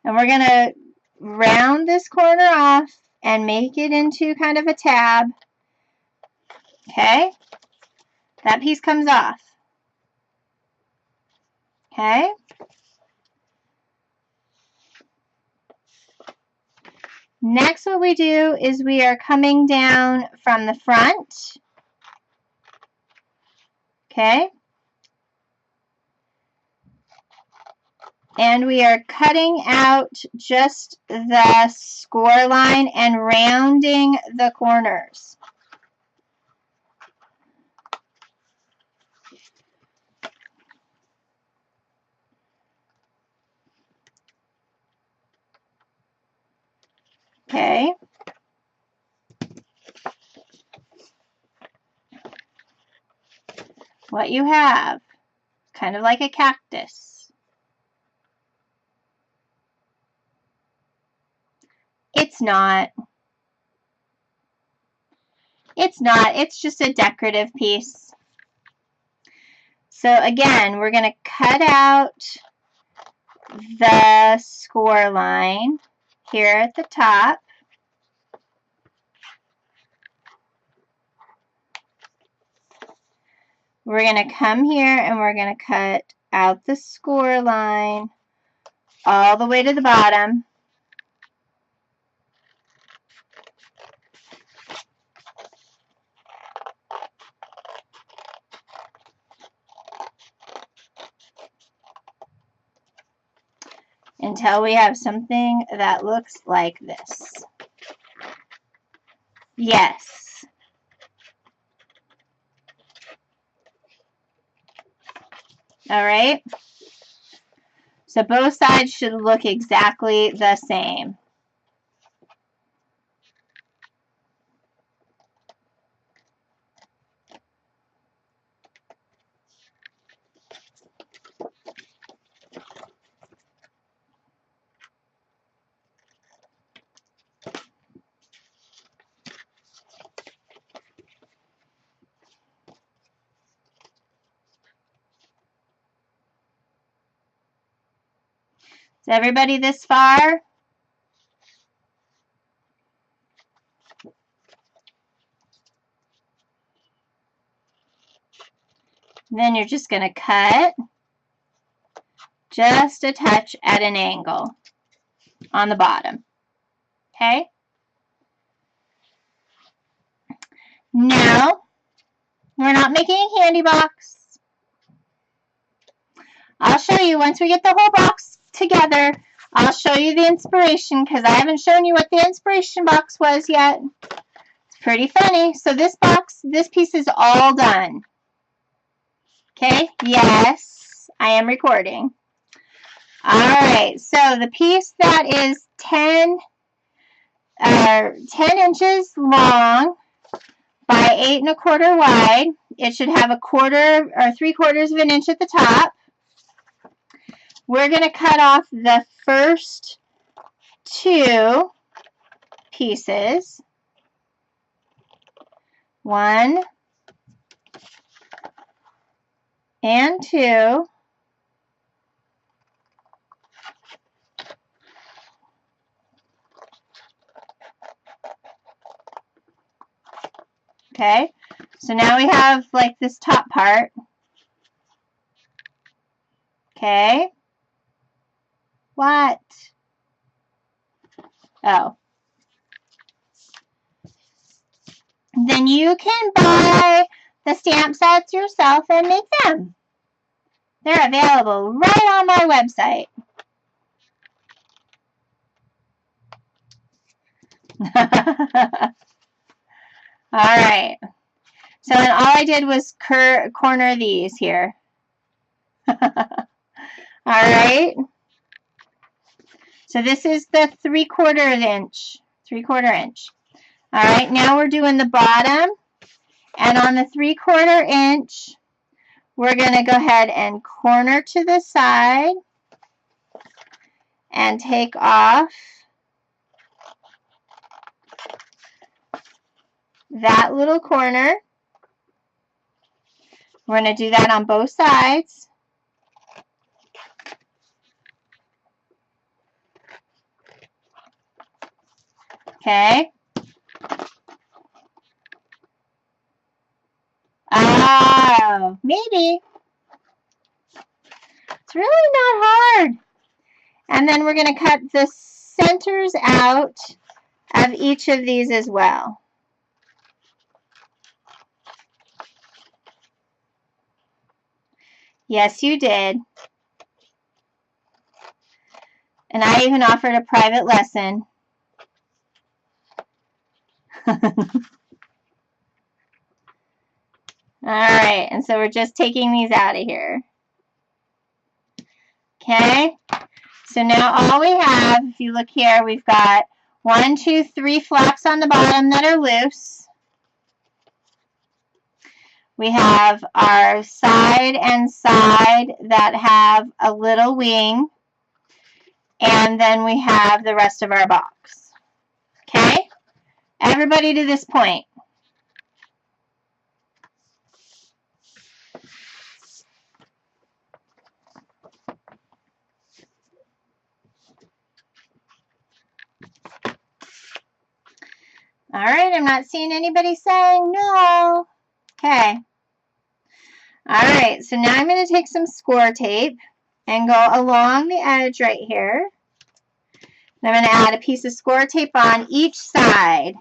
And we're going to round this corner off and make it into kind of a tab. Okay, that piece comes off. Okay. Next, what we do is we are coming down from the front. Okay. And we are cutting out just the score line and rounding the corners. Okay. What you have, kind of like a cactus. It's not. It's not. It's just a decorative piece. So again, we're going to cut out the score line here at the top. We're going to come here and we're going to cut out the score line all the way to the bottom. Until we have something that looks like this. Yes. All right. So both sides should look exactly the same. Is everybody this far? Then you're just going to cut just a touch at an angle on the bottom. Okay? Now, we're not making a candy box. I'll show you once we get the whole box together. I'll show you the inspiration because I haven't shown you what the inspiration box was yet. It's pretty funny. So this box, this piece is all done. Okay? Yes, I am recording. All right. So the piece that is 10 inches long by 8 1/4 wide. It should have a 1/4 or 3/4 of an inch at the top. We're going to cut off the first 2 pieces. 1 and 2. Okay, so now we have like this top part. Okay. What? Oh. Then you can buy the stamp sets yourself and make them. They're available right on my website. All right. So then all I did was corner these here. All right. So this is the 3/4 inch. 3/4 inch. All right. Now we're doing the bottom. And on the 3/4 inch, we're going to go ahead and corner to the side and take off that little corner. We're going to do that on both sides. Okay. Oh, maybe. It's really not hard. And then we're going to cut the centers out of each of these as well. Yes, you did. And I even offered a private lesson. All right, and so we're just taking these out of here. Okay, so now all we have, if you look here, we've got 1, 2, 3 flaps on the bottom that are loose. We have our side and side that have a little wing. And then we have the rest of our box. Okay? Everybody to this point. All right, I'm not seeing anybody saying no. Okay. All right, so now I'm going to take some score tape and go along the edge right here. And I'm going to add a piece of score tape on each side.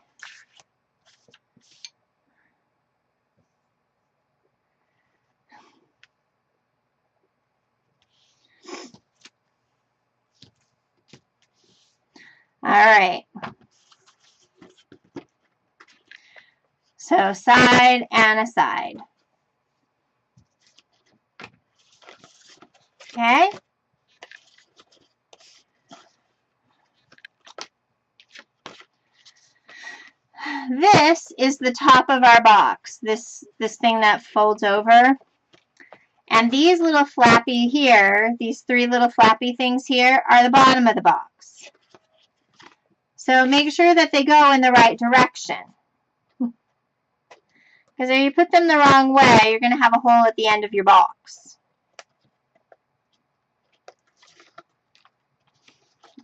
All right. So side and a side. Okay? This is the top of our box, this thing that folds over. And these little flappy here, these 3 little flappy things here, are the bottom of the box. So make sure that they go in the right direction. Because if you put them the wrong way, you're going to have a hole at the end of your box.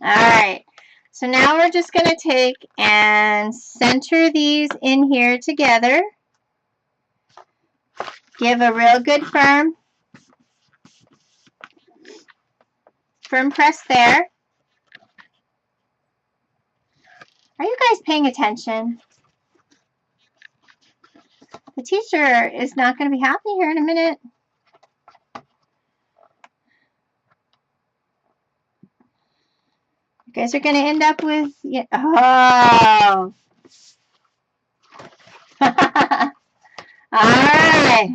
Alright, so now we're just going to take and center these in here together. Give a real good firm press there. Are you guys paying attention? The teacher is not going to be happy here in a minute. You guys are going to end up with... Oh! Alright.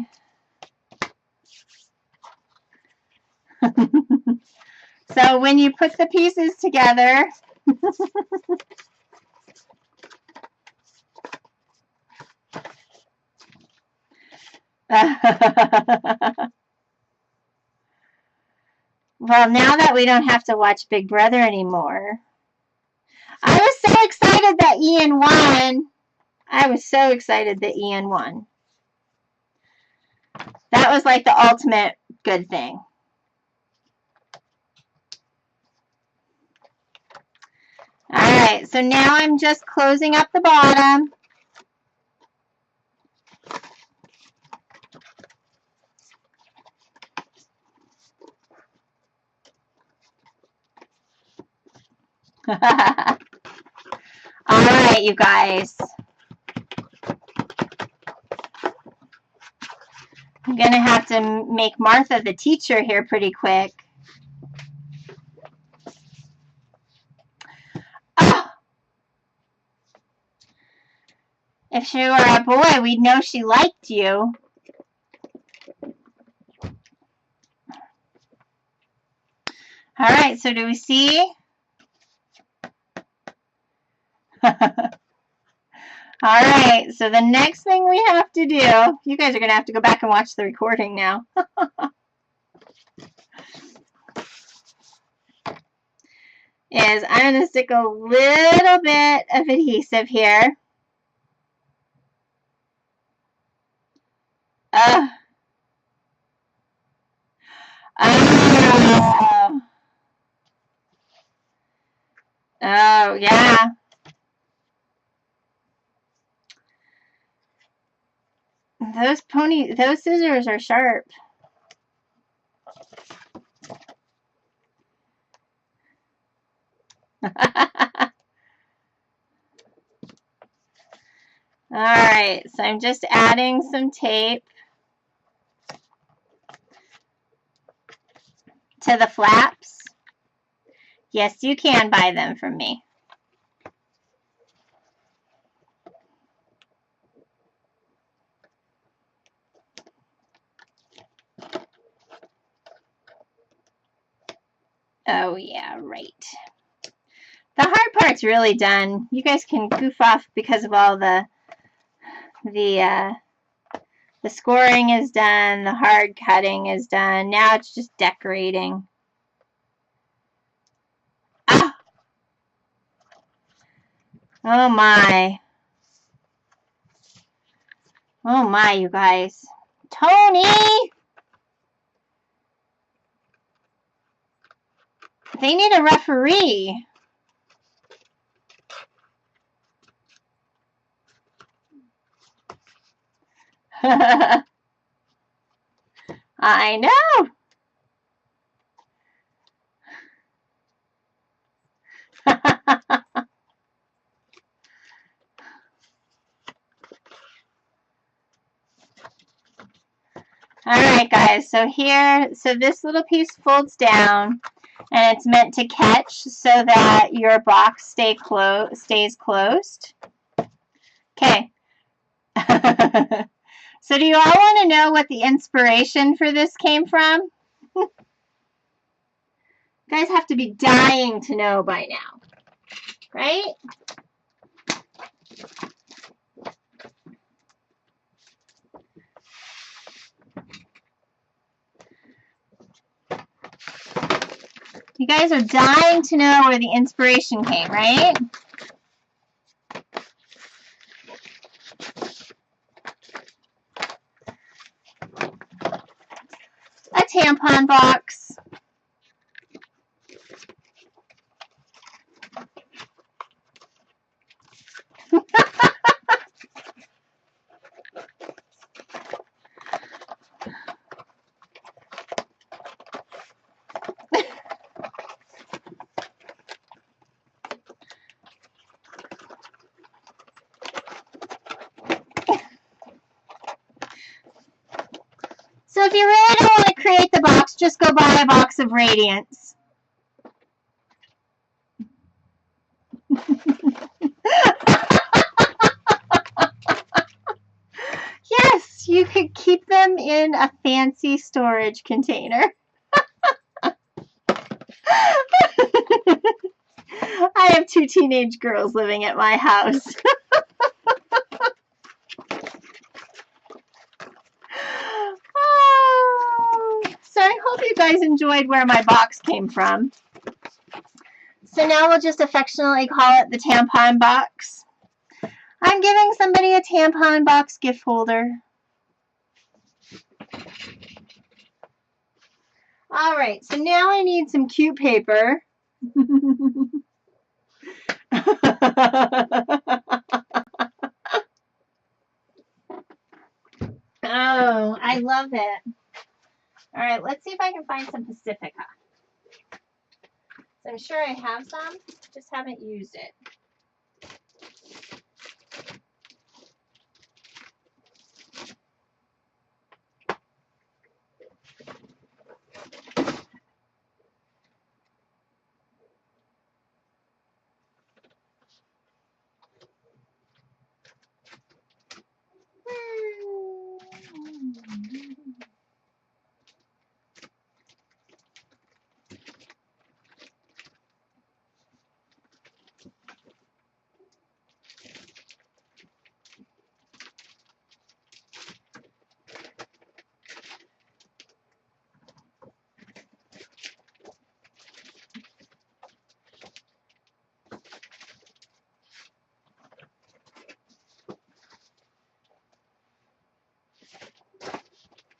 So when you put the pieces together... Well, now that we don't have to watch Big Brother anymore. I was so excited that Ian won. I was so excited that Ian won. That was like the ultimate good thing. Alright, so now I'm just closing up the bottom. Alright, you guys. I'm going to have to make Martha the teacher here pretty quick. Oh! If she were a boy, we'd know she liked you. Alright, so do we see? Alright, so the next thing we have to do, you guys are going to have to go back and watch the recording now. Is I'm going to stick a little bit of adhesive here. Oh, yeah. Those scissors are sharp. Alright, so I'm just adding some tape to the flaps. Yes, you can buy them from me. Oh, yeah, right. The hard part's really done. You guys can goof off because of all the scoring is done, the hard cutting is done. Now it's just decorating. Ah! Oh my. Oh my, you guys. Tony! They need a referee. I know. Alright guys, so this little piece folds down and it's meant to catch so that your box stays closed. Okay. So do you all want to know what the inspiration for this came from? You guys have to be dying to know by now, right? You guys are dying to know where the inspiration came, right? A tampon box. So if you really don't want to create the box, just go buy a box of Radiance. Yes, you could keep them in a fancy storage container. I have 2 teenage girls living at my house. So I hope you guys enjoyed where my box came from. So now we'll just affectionately call it the tampon box. I'm giving somebody a tampon box gift holder. All right, so now I need some cute paper. Oh, I love it. All right, let's see if I can find some Pacifica. I'm sure I have some, just haven't used it.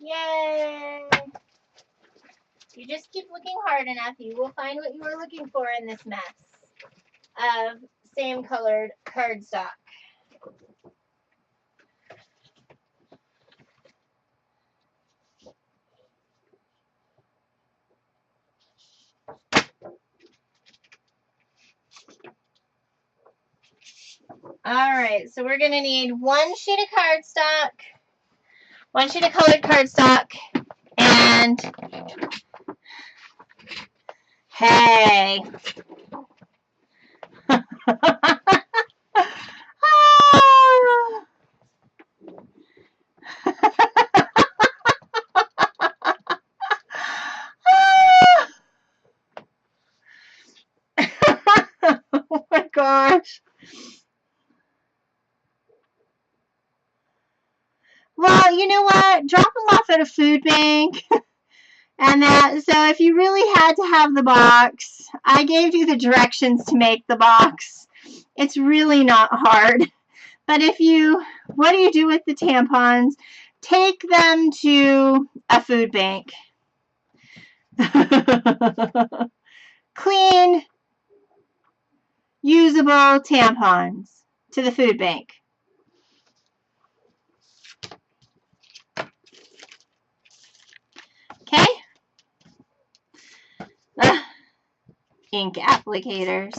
Yay! You just keep looking hard enough, you will find what you were looking for in this mess of same colored cardstock. Alright, so we're going to need 1 sheet of cardstock, 1 sheet of colored cardstock, and hey. Oh my gosh. Well, you know what? Drop them off at a food bank. And that, so if you really had to have the box, I gave you the directions to make the box. It's really not hard. But if you, what do you do with the tampons? Take them to a food bank. Clean, usable tampons to the food bank. Okay? Ink applicators.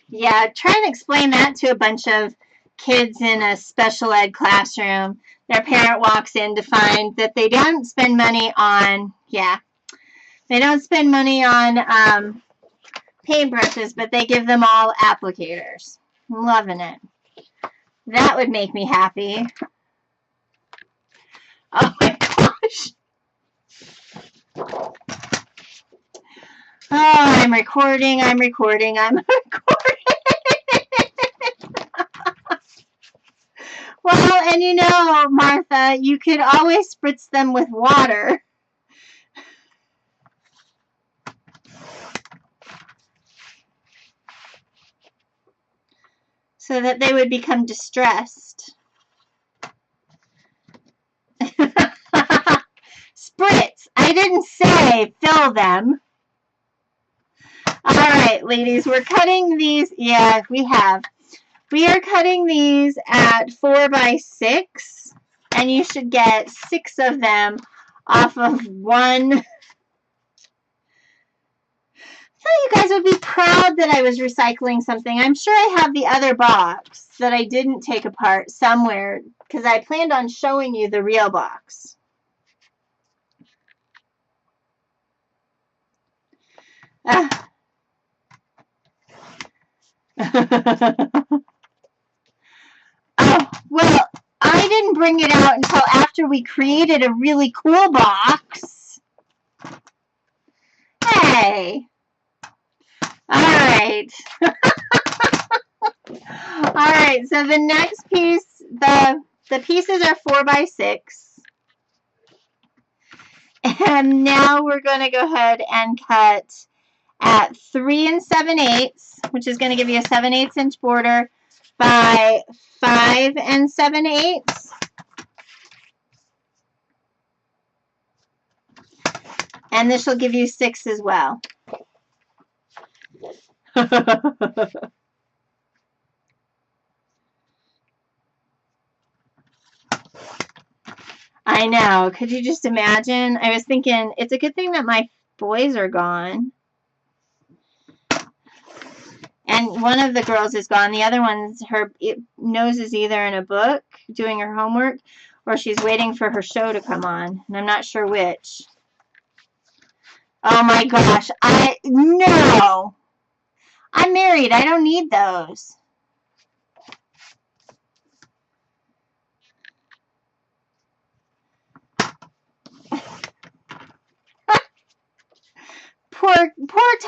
Yeah, try and explain that to a bunch of kids in a special ed classroom. Their parent walks in to find that they don't spend money on, they don't spend money on paintbrushes, but they give them all applicators. I'm loving it. That would make me happy. Oh my gosh. Oh, I'm recording. Well, and you know, Martha, you could always spritz them with water. So that they would become distressed. Spritz. I didn't say fill them. All right, ladies, we're cutting these. Yeah, we have. We are cutting these at 4 by 6, and you should get 6 of them off of one You guys would be proud that I was recycling something. I'm sure I have the other box that I didn't take apart somewhere because I planned on showing you the real box. Oh, well, I didn't bring it out until after we created a really cool box. Hey. All right. All right, so the next piece, the pieces are 4x6. And now we're going to go ahead and cut at 3 7/8, which is going to give you a 7/8 inch border, by 5 7/8. And this will give you 6 as well. I know. Could you just imagine? I was thinking, it's a good thing that my boys are gone. And one of the girls is gone. The other one's, her nose is either in a book doing her homework or she's waiting for her show to come on. And I'm not sure which. Oh my gosh. No. I'm married. I don't need those. Poor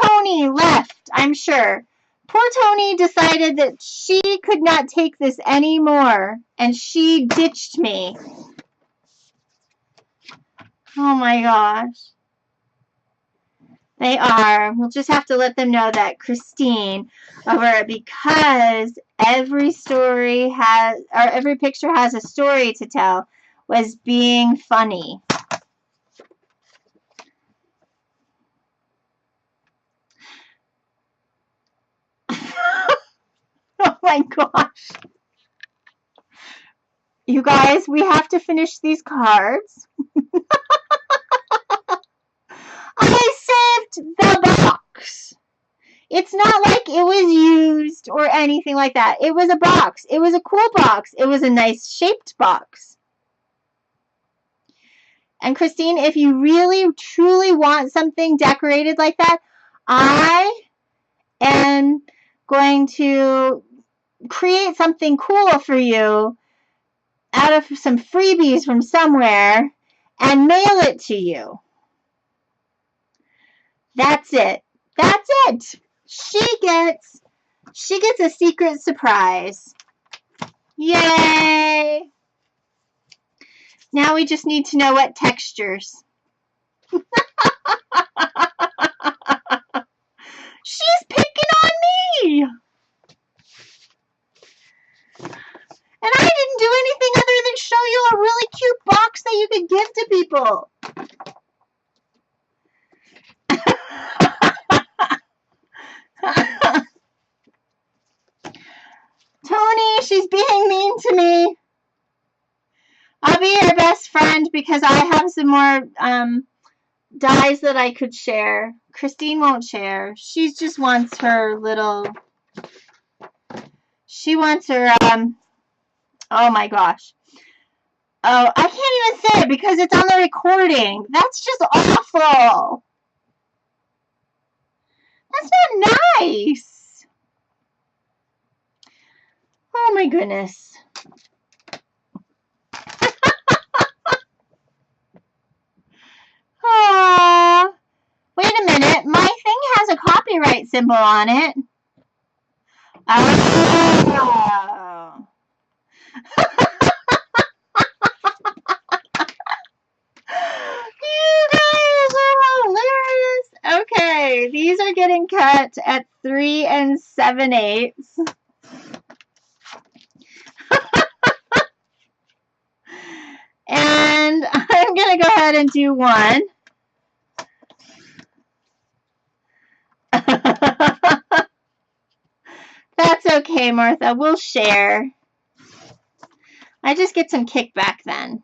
Tony left, I'm sure. Poor Tony decided that she could not take this anymore, and she ditched me. Oh my gosh. They are. We'll just have to let them know that Christine over at Because Every Story has, or every picture has a story to tell, was being funny. Oh my gosh. You guys, we have to finish these cards. I saved the box. It's not like it was used or anything like that. It was a box. It was a cool box. It was a nice shaped box. And Christine, if you really, truly want something decorated like that, I am going to create something cool for you out of some freebies from somewhere and mail it to you. That's it. That's it. She gets a secret surprise. Yay! Now we just need to know what textures. She's picking on me! And I didn't do anything other than show you a really cute box that you could give to people. Tony, she's being mean to me. I'll be your best friend because I have some more dies that I could share. Christine won't share. She just wants her little... She wants her... Oh my gosh. Oh, I can't even say it because it's on the recording. That's just awful. That's not nice. Oh my goodness. Aww. Wait a minute. My thing has a copyright symbol on it. Oh. You guys are hilarious. Okay, these are getting cut at 3 7/8. And I'm going to go ahead and do one. That's okay, Martha. We'll share. I just get some kickback then.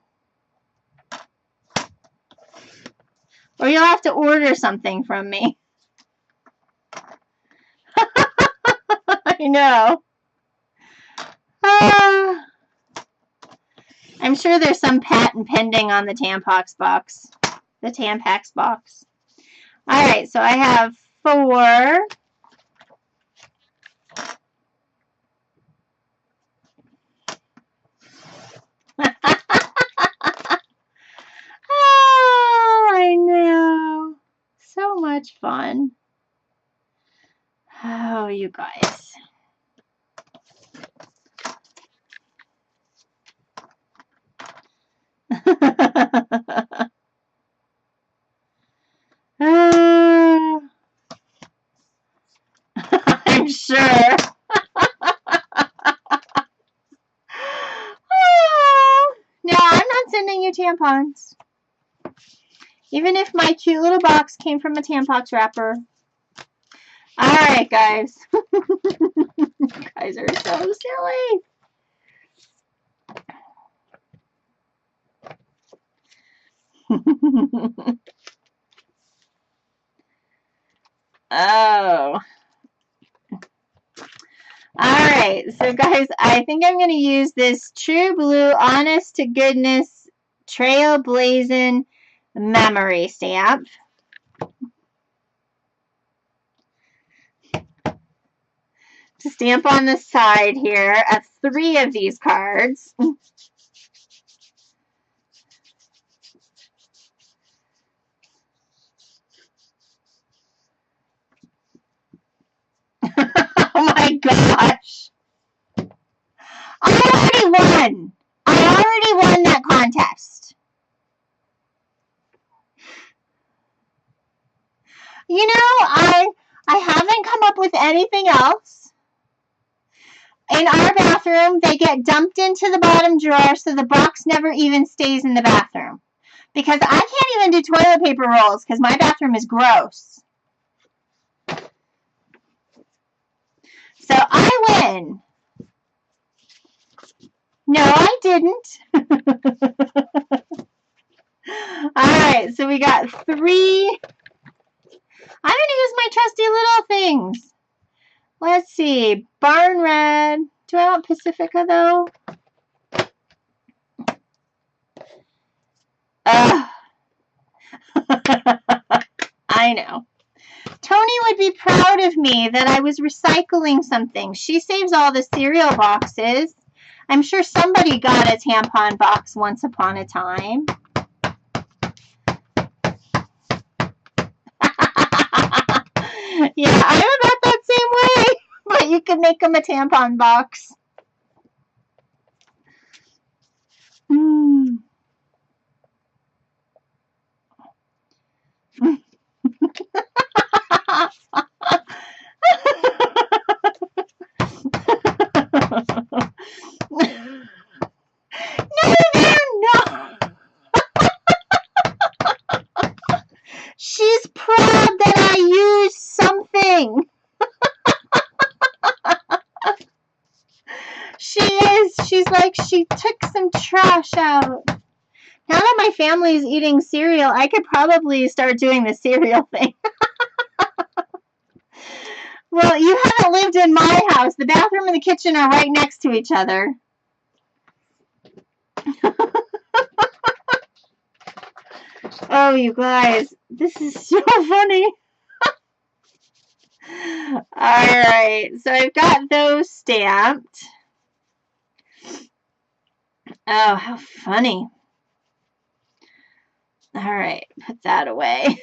Or you'll have to order something from me. I know. I'm sure there's some patent pending on the Tampax box. The Tampax box. Alright, so I have 4. Oh, I know. So much fun. Oh, you guys. I'm sure. No, I'm not sending you tampons. Even if my cute little box came from a Tampax wrapper. Alright, guys. You guys are so silly. Oh. Alright, so guys, I think I'm going to use this True Blue Honest to Goodness Trailblazing memory stamp. To stamp on the side here of 3 of these cards. Oh my gosh. I already won. I already won that contest. You know, I haven't come up with anything else. In our bathroom, they get dumped into the bottom drawer so the box never even stays in the bathroom. Because I can't even do toilet paper rolls because my bathroom is gross. So I win. No, I didn't. Alright, so we got 3. I'm going to use my trusty little things. Let's see. Barn Red. Do I want Pacifica, though? I know. Tony would be proud of me that I was recycling something. She saves all the cereal boxes. I'm sure somebody got a tampon box once upon a time. Yeah, I'm about that same way. But you can make them a tampon box. No, they're not. She's proud that I used something. She is. She's like, she took some trash out. Now that my family is eating cereal, I could probably start doing the cereal thing. Well, you haven't lived in my house. The bathroom and the kitchen are right next to each other. Oh, you guys, this is so funny. Alright, so I've got those stamped. Oh, how funny. Alright, put that away.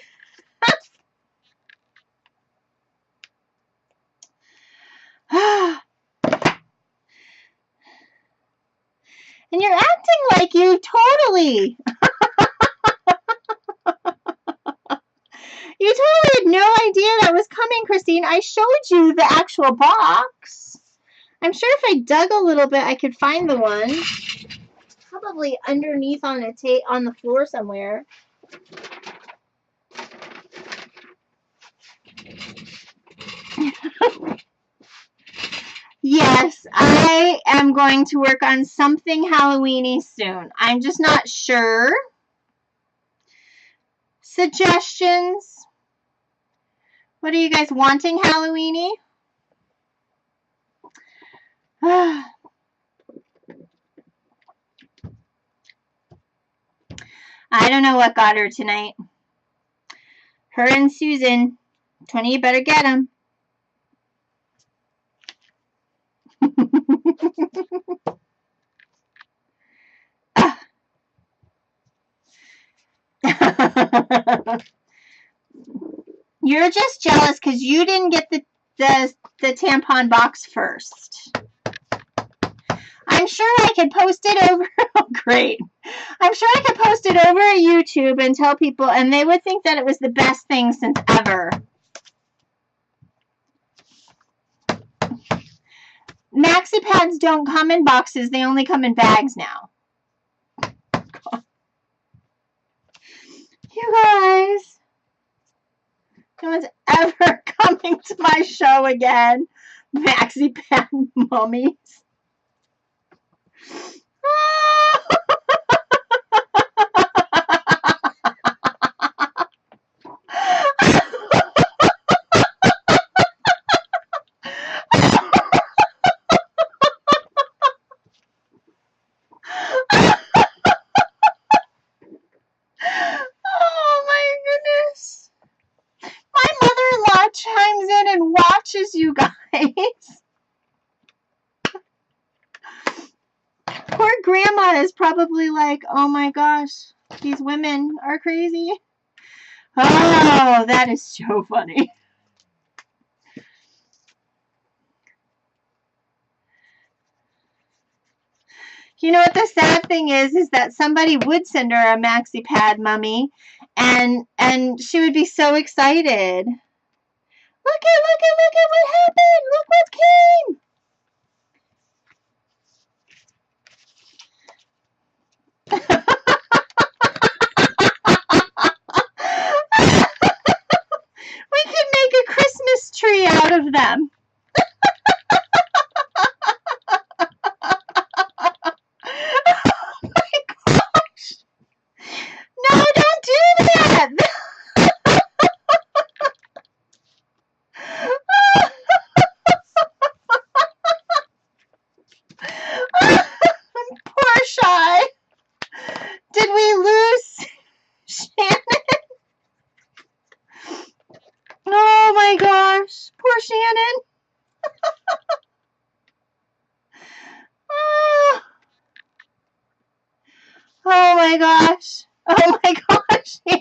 And you're acting like you totally... You totally had no idea that was coming, Christine. I showed you the actual box. I'm sure if I dug a little bit, I could find the one. Probably underneath on the floor somewhere. Yes, I am going to work on something Halloween-y soon. I'm just not sure. Suggestions? What are you guys wanting Halloween-y? I don't know what got her tonight. Her and Susan. 20, you better get them. You're just jealous because you didn't get the tampon box first. I'm sure I could post it over. Oh, great. I'm sure I could post it over YouTube and tell people, and they would think that it was the best thing since ever. Maxi pads don't come in boxes. They only come in bags now. You guys. No one's ever coming to my show again. Maxi pad mummies. Oh my goodness. My mother-in-law chimes in and watches you guys. Poor grandma is probably like, oh my gosh, these women are crazy. Oh, that is so funny. You know what the sad thing is that somebody would send her a maxi pad mummy, and she would be so excited. Look at what happened. Look what came. We could make a Christmas tree out of them. Oh my gosh. No, don't do that. Poor Shy. Did we lose Shannon? Oh my gosh. Poor Shannon. Oh my gosh. Oh my gosh. Yeah.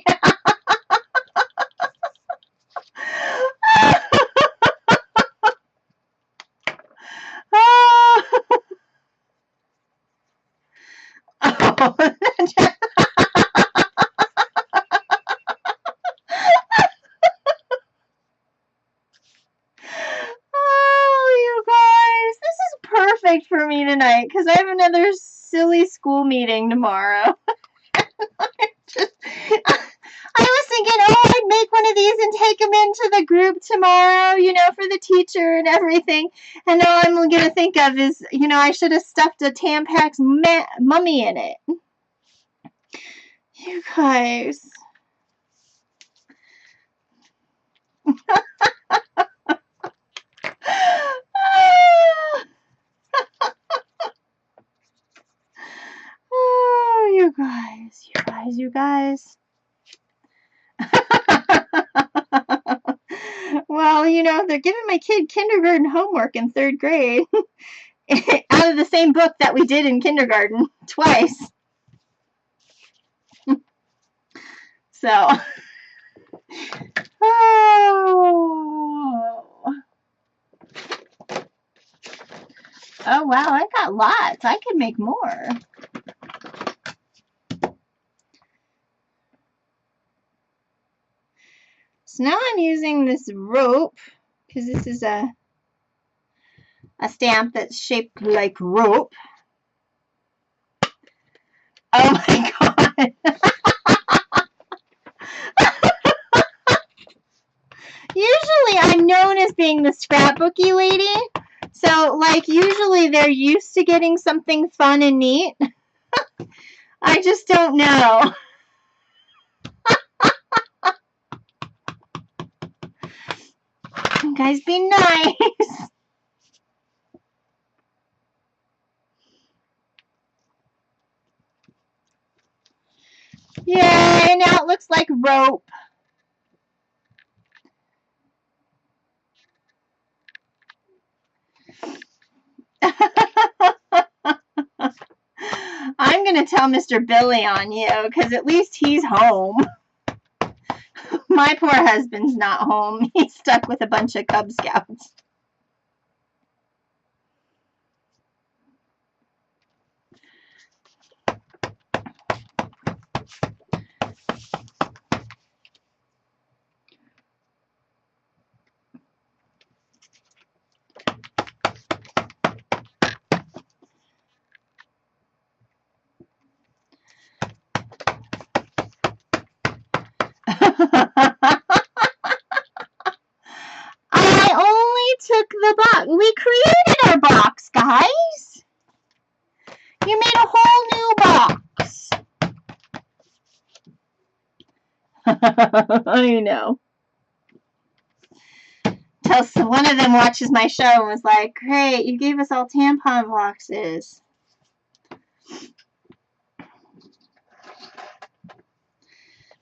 Oh, you guys. This is perfect for me tonight because I have another silly school meeting tomorrow. I was thinking, oh, I'd make one of these and take them into the group tomorrow, you know, for the teacher and everything. And all I'm going to think of is, you know, I should have stuffed a Tampax mummy in it. You guys. Oh, you guys. Well, you know, they're giving my kid kindergarten homework in 3rd grade out of the same book that we did in kindergarten twice. So, oh wow, I got lots. I could make more. So now I'm using this rope because this is a stamp that's shaped like rope. Oh my god. Usually I'm known as being the scrapbooky lady. So, like, usually they're used to getting something fun and neat. I just don't know. You guys be nice. Yay, now it looks like rope. I'm going to tell Mr. Billy on you because at least he's home. My poor husband's not home. He's stuck with a bunch of Cub Scouts. I only took the box. We created our box, guys. You made a whole new box. I know. Till one of them watches my show and was like, great, you gave us all tampon boxes.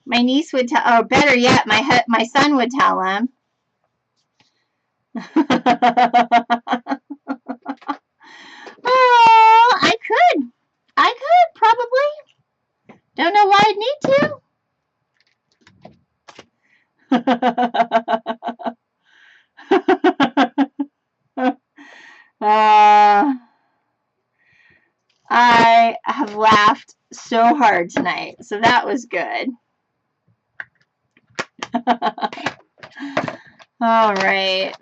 My niece would tell, or better yet, my son would tell him. Oh, I could probably. Don't know why I'd need to. I have laughed so hard tonight, so that was good. All right.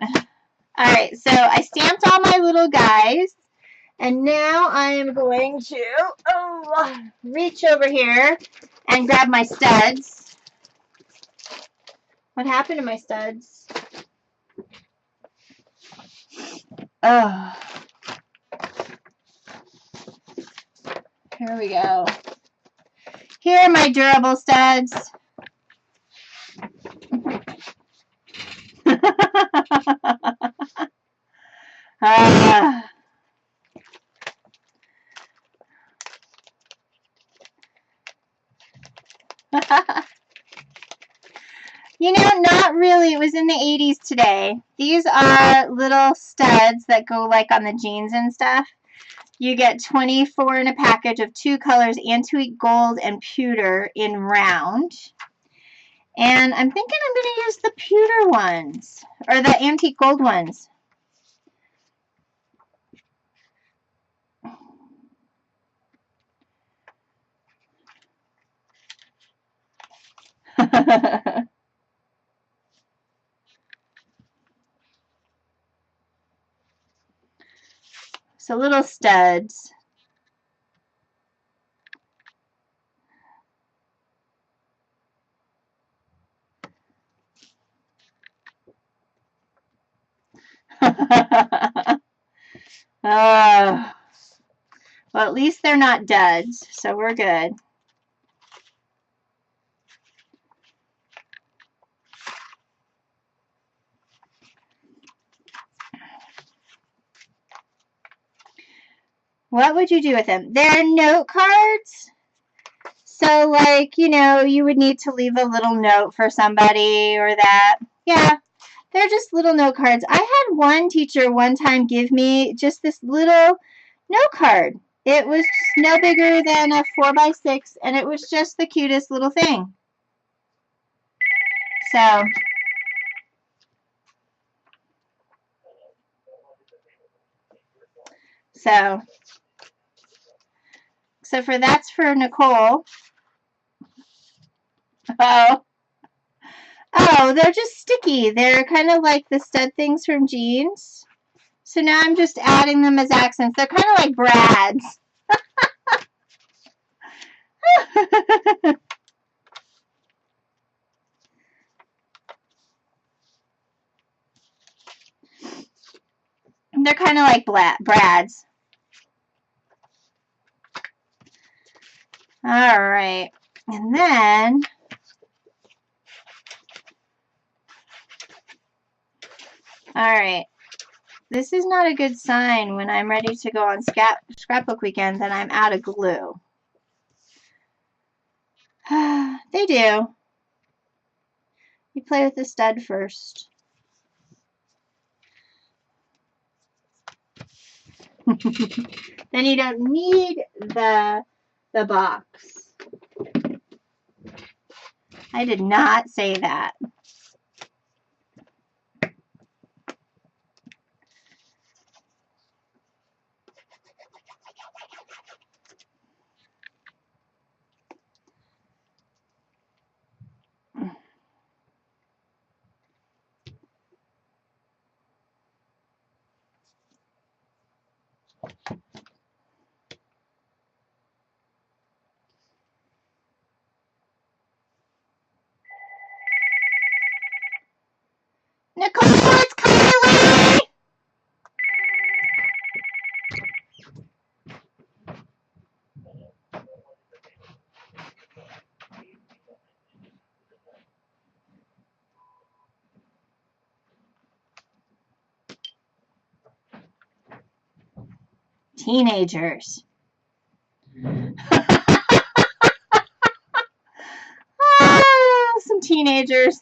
All right, so I stamped all my little guys, and now I am going to reach over here and grab my studs. What happened to my studs? Oh. Here we go. Here are my durable studs. You know, not really. It was in the 80s today. These are little studs that go like on the jeans and stuff. You get 24 in a package of 2 colors, antique gold and pewter in round. And I'm thinking I'm going to use the pewter ones, or the antique gold ones. So little studs. Well, at least they're not duds, so we're good. What would you do with them? They're note cards. So, like, you know, you would need to leave a little note for somebody or that. Yeah, they're just little note cards. I had one teacher one time give me just this little note card. It was just no bigger than a 4x6, and it was just the cutest little thing. So for that's for Nicole. Oh, they're just sticky. They're kind of like the stud things from jeans. So now I'm just adding them as accents. They're kind of like brads. They're kind of like brads. All right. And then all right. This is not a good sign when I'm ready to go on scrapbook weekend that I'm out of glue. They do. You play with the stud first. Then you don't need the box. I did not say that. Nicole, it's Kylie! Teenagers. Some teenagers.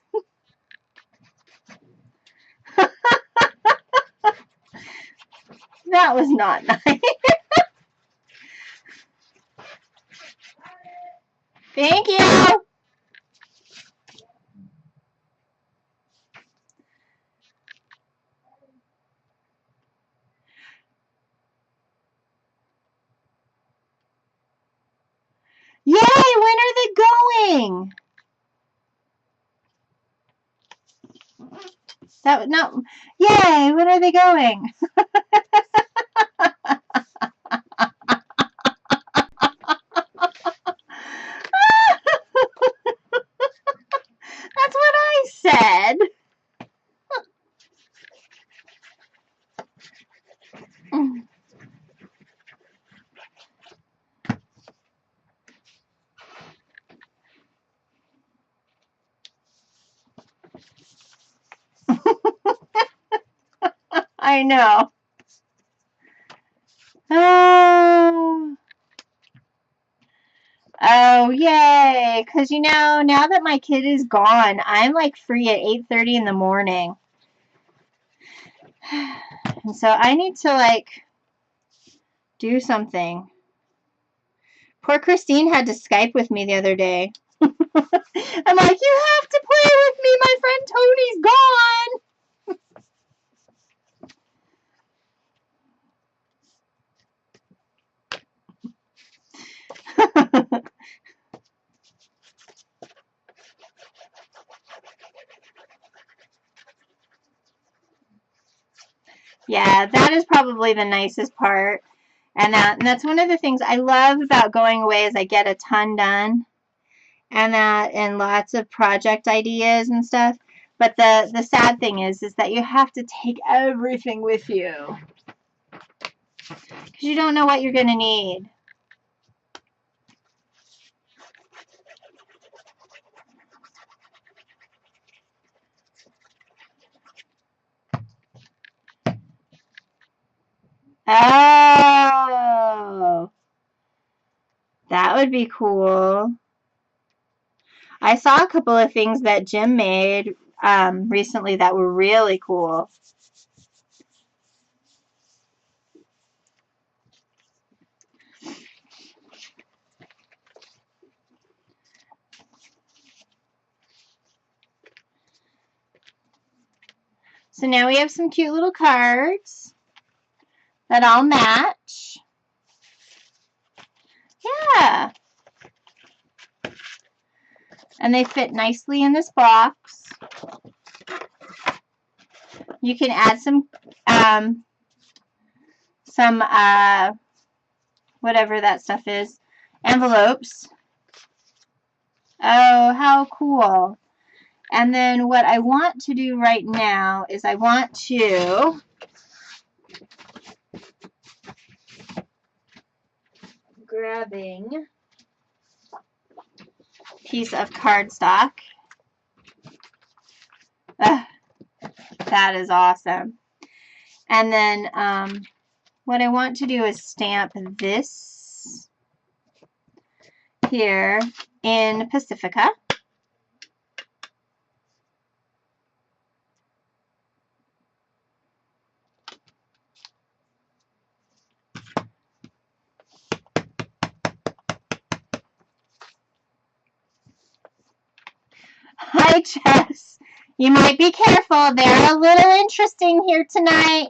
That was not nice. Thank you. Yay, when are they going? No. Yay, when are they going? That's what I said. I know. Oh, yay. Because, you know, now that my kid is gone, I'm like free at 8:30 in the morning. And so I need to like do something. Poor Christine had to Skype with me the other day. I'm like, you have to play with me. My friend Tony's gone. Yeah, that is probably the nicest part. And that's one of the things I love about going away is I get a ton done. And lots of project ideas and stuff. But the sad thing is that you have to take everything with you. Because you don't know what you're going to need. Oh, that would be cool. I saw a couple of things that Jim made recently that were really cool. So now we have some cute little cards that all match. Yeah. And they fit nicely in this box. You can add some whatever that stuff is, envelopes. Oh, how cool. And then what I want to do right now is I want to grabbing piece of cardstock. That is awesome. And then what I want to do is stamp this here in Pacifica. Hi, Jess. You might be careful. They're a little interesting here tonight.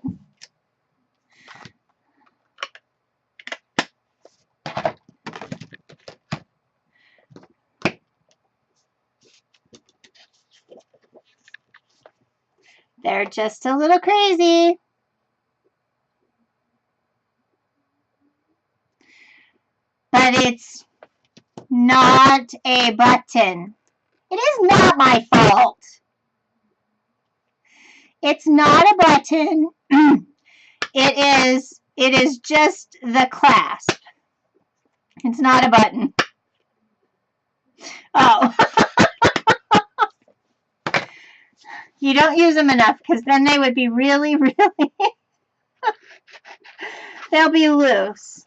They're just a little crazy. But it's not a button. It is not my fault. It's not a button. It is just the clasp. It's not a button. Oh. You don't use them enough because then they would be really, they'll be loose.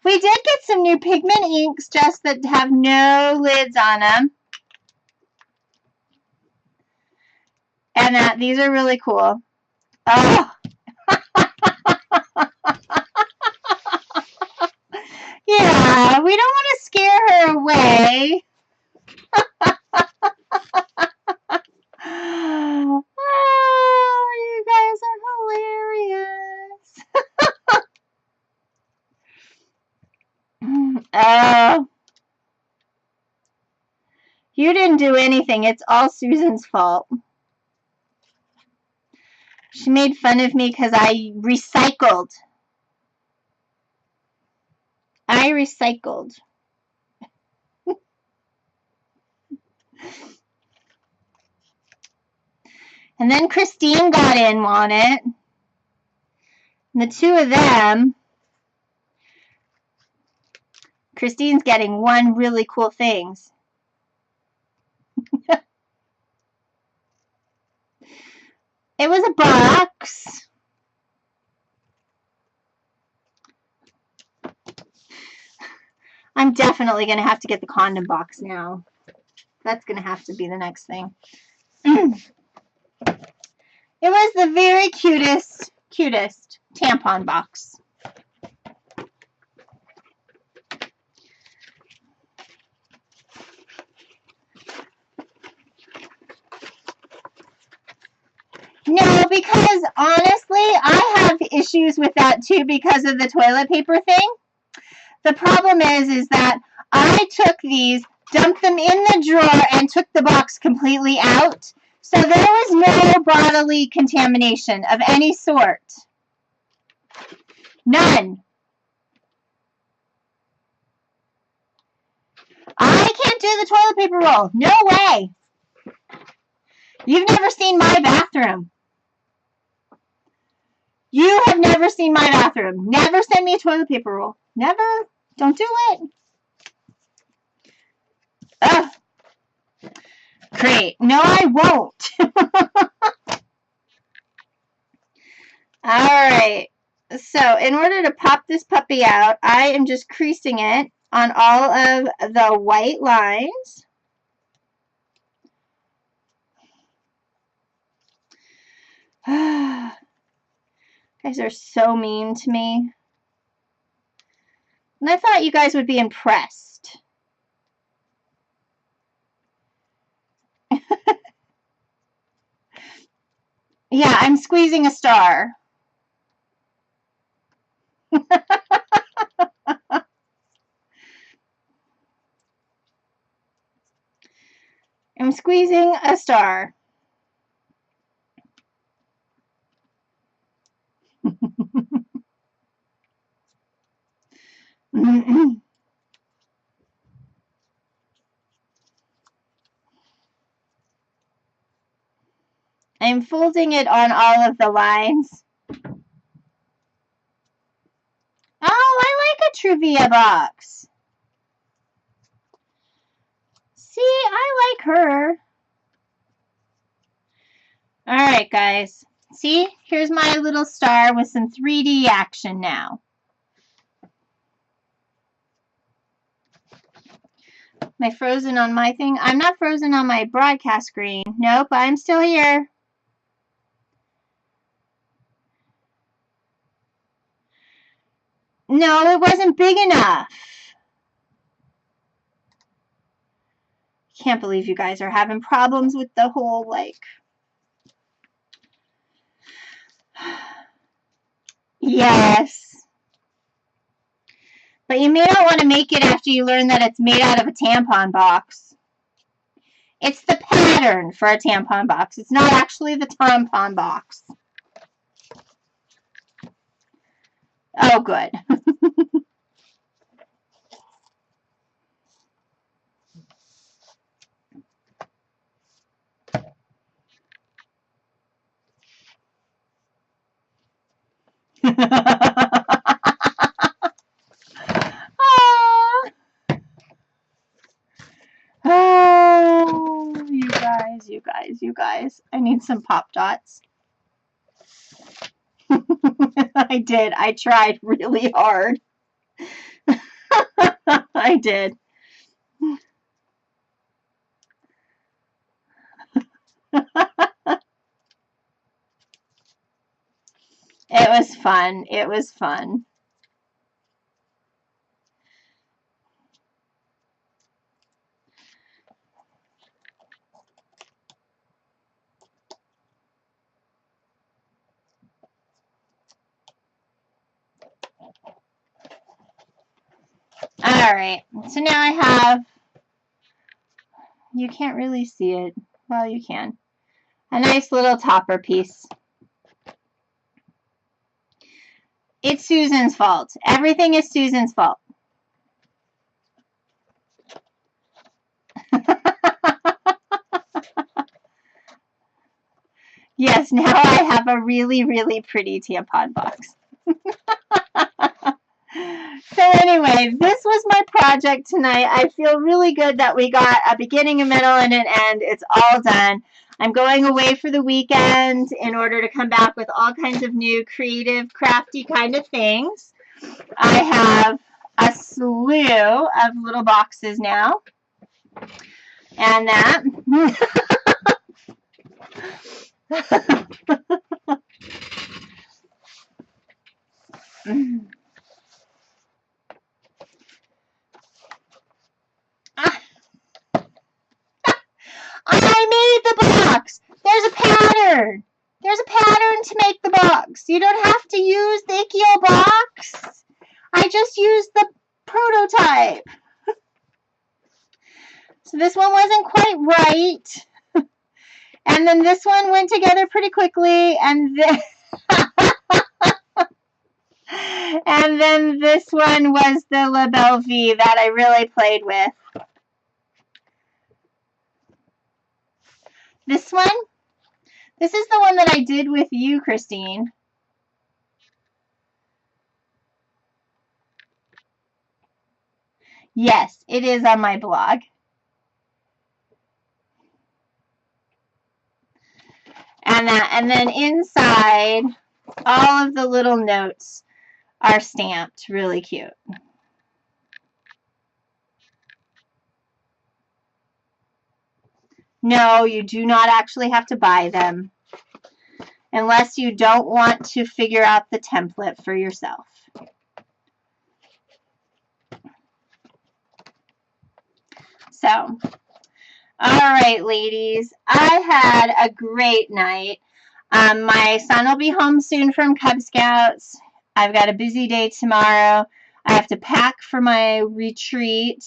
We did get some new pigment inks just that have no lids on them. And these are really cool. Oh. Yeah, we don't want to scare her away. Oh, you guys are hilarious. Oh. You didn't do anything. It's all Susan's fault. She made fun of me because I recycled. I recycled. And then Christine got in on it. And the two of them, Christine's getting one really cool thing. It was a box. I'm definitely going to have to get the condom box now. That's going to have to be the next thing. It was the very cutest tampon box. No, because honestly, I have issues with that too because of the toilet paper thing. The problem is that I took these, dumped them in the drawer, and took the box completely out. So there was no bodily contamination of any sort. None. I can't do the toilet paper roll. No way. You've never seen my bathroom. You have never seen my bathroom. Never send me a toilet paper roll. Never. Don't do it. Ugh. Great. No, I won't. All right. So in order to pop this puppy out, I am just creasing it on all of the white lines. You guys are so mean to me. And I thought you guys would be impressed. Yeah, I'm squeezing a star. I'm squeezing a star. I'm folding it on all of the lines. Oh, I like a trivia box. See, I like her. All right, guys. See, here's my little star with some 3D action now. Am I frozen on my thing? I'm not frozen on my broadcast screen. Nope, I'm still here. No, it wasn't big enough. Can't believe you guys are having problems with the whole, like... Yes. But you may not want to make it after you learn that it's made out of a tampon box. It's the pattern for a tampon box. It's not actually the tampon box. Oh, good. Oh, you guys. I need some Pop Dots. I did. I tried really hard. I did. It was fun. It was fun. All right. So now I have, you can't really see it. Well, you can. A nice little topper piece. It's Susan's fault. Everything is Susan's fault. Yes, now I have a really, really pretty tampon box. So anyway, this was my project tonight. I feel really good that we got a beginning, a middle, and an end. It's all done. I'm going away for the weekend in order to come back with all kinds of new creative, crafty kind of things. I have a slew of little boxes now. And that. I made the box. There's a pattern. There's a pattern to make the box. You don't have to use the Ikeo box. I just used the prototype. So this one wasn't quite right. And then this one went together pretty quickly. And then, and then this one was the La Belle Vie that I really played with. This one? This is the one that I did with you, Christine. Yes, it is on my blog. And then inside, all of the little notes are stamped really cute. No, you do not actually have to buy them unless you don't want to figure out the template for yourself. So, all right, ladies, I had a great night. My son will be home soon from Cub Scouts. I've got a busy day tomorrow. I have to pack for my retreat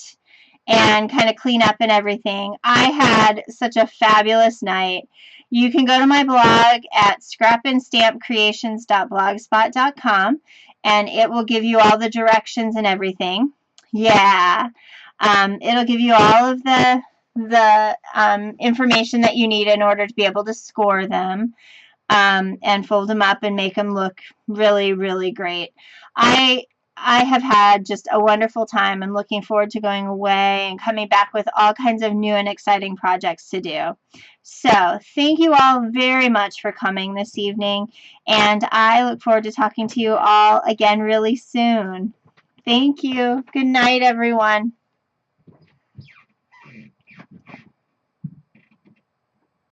and kind of clean up and everything. I had such a fabulous night. You can go to my blog at scrapandstampcreations.blogspot.com and it will give you all the directions and everything. Yeah. It'll give you all of the information that you need in order to be able to score them and fold them up and make them look really, really great. I have had just a wonderful time. I'm looking forward to going away and coming back with all kinds of new and exciting projects to do. So thank you all very much for coming this evening, and I look forward to talking to you all again really soon. Thank you. Good night, everyone.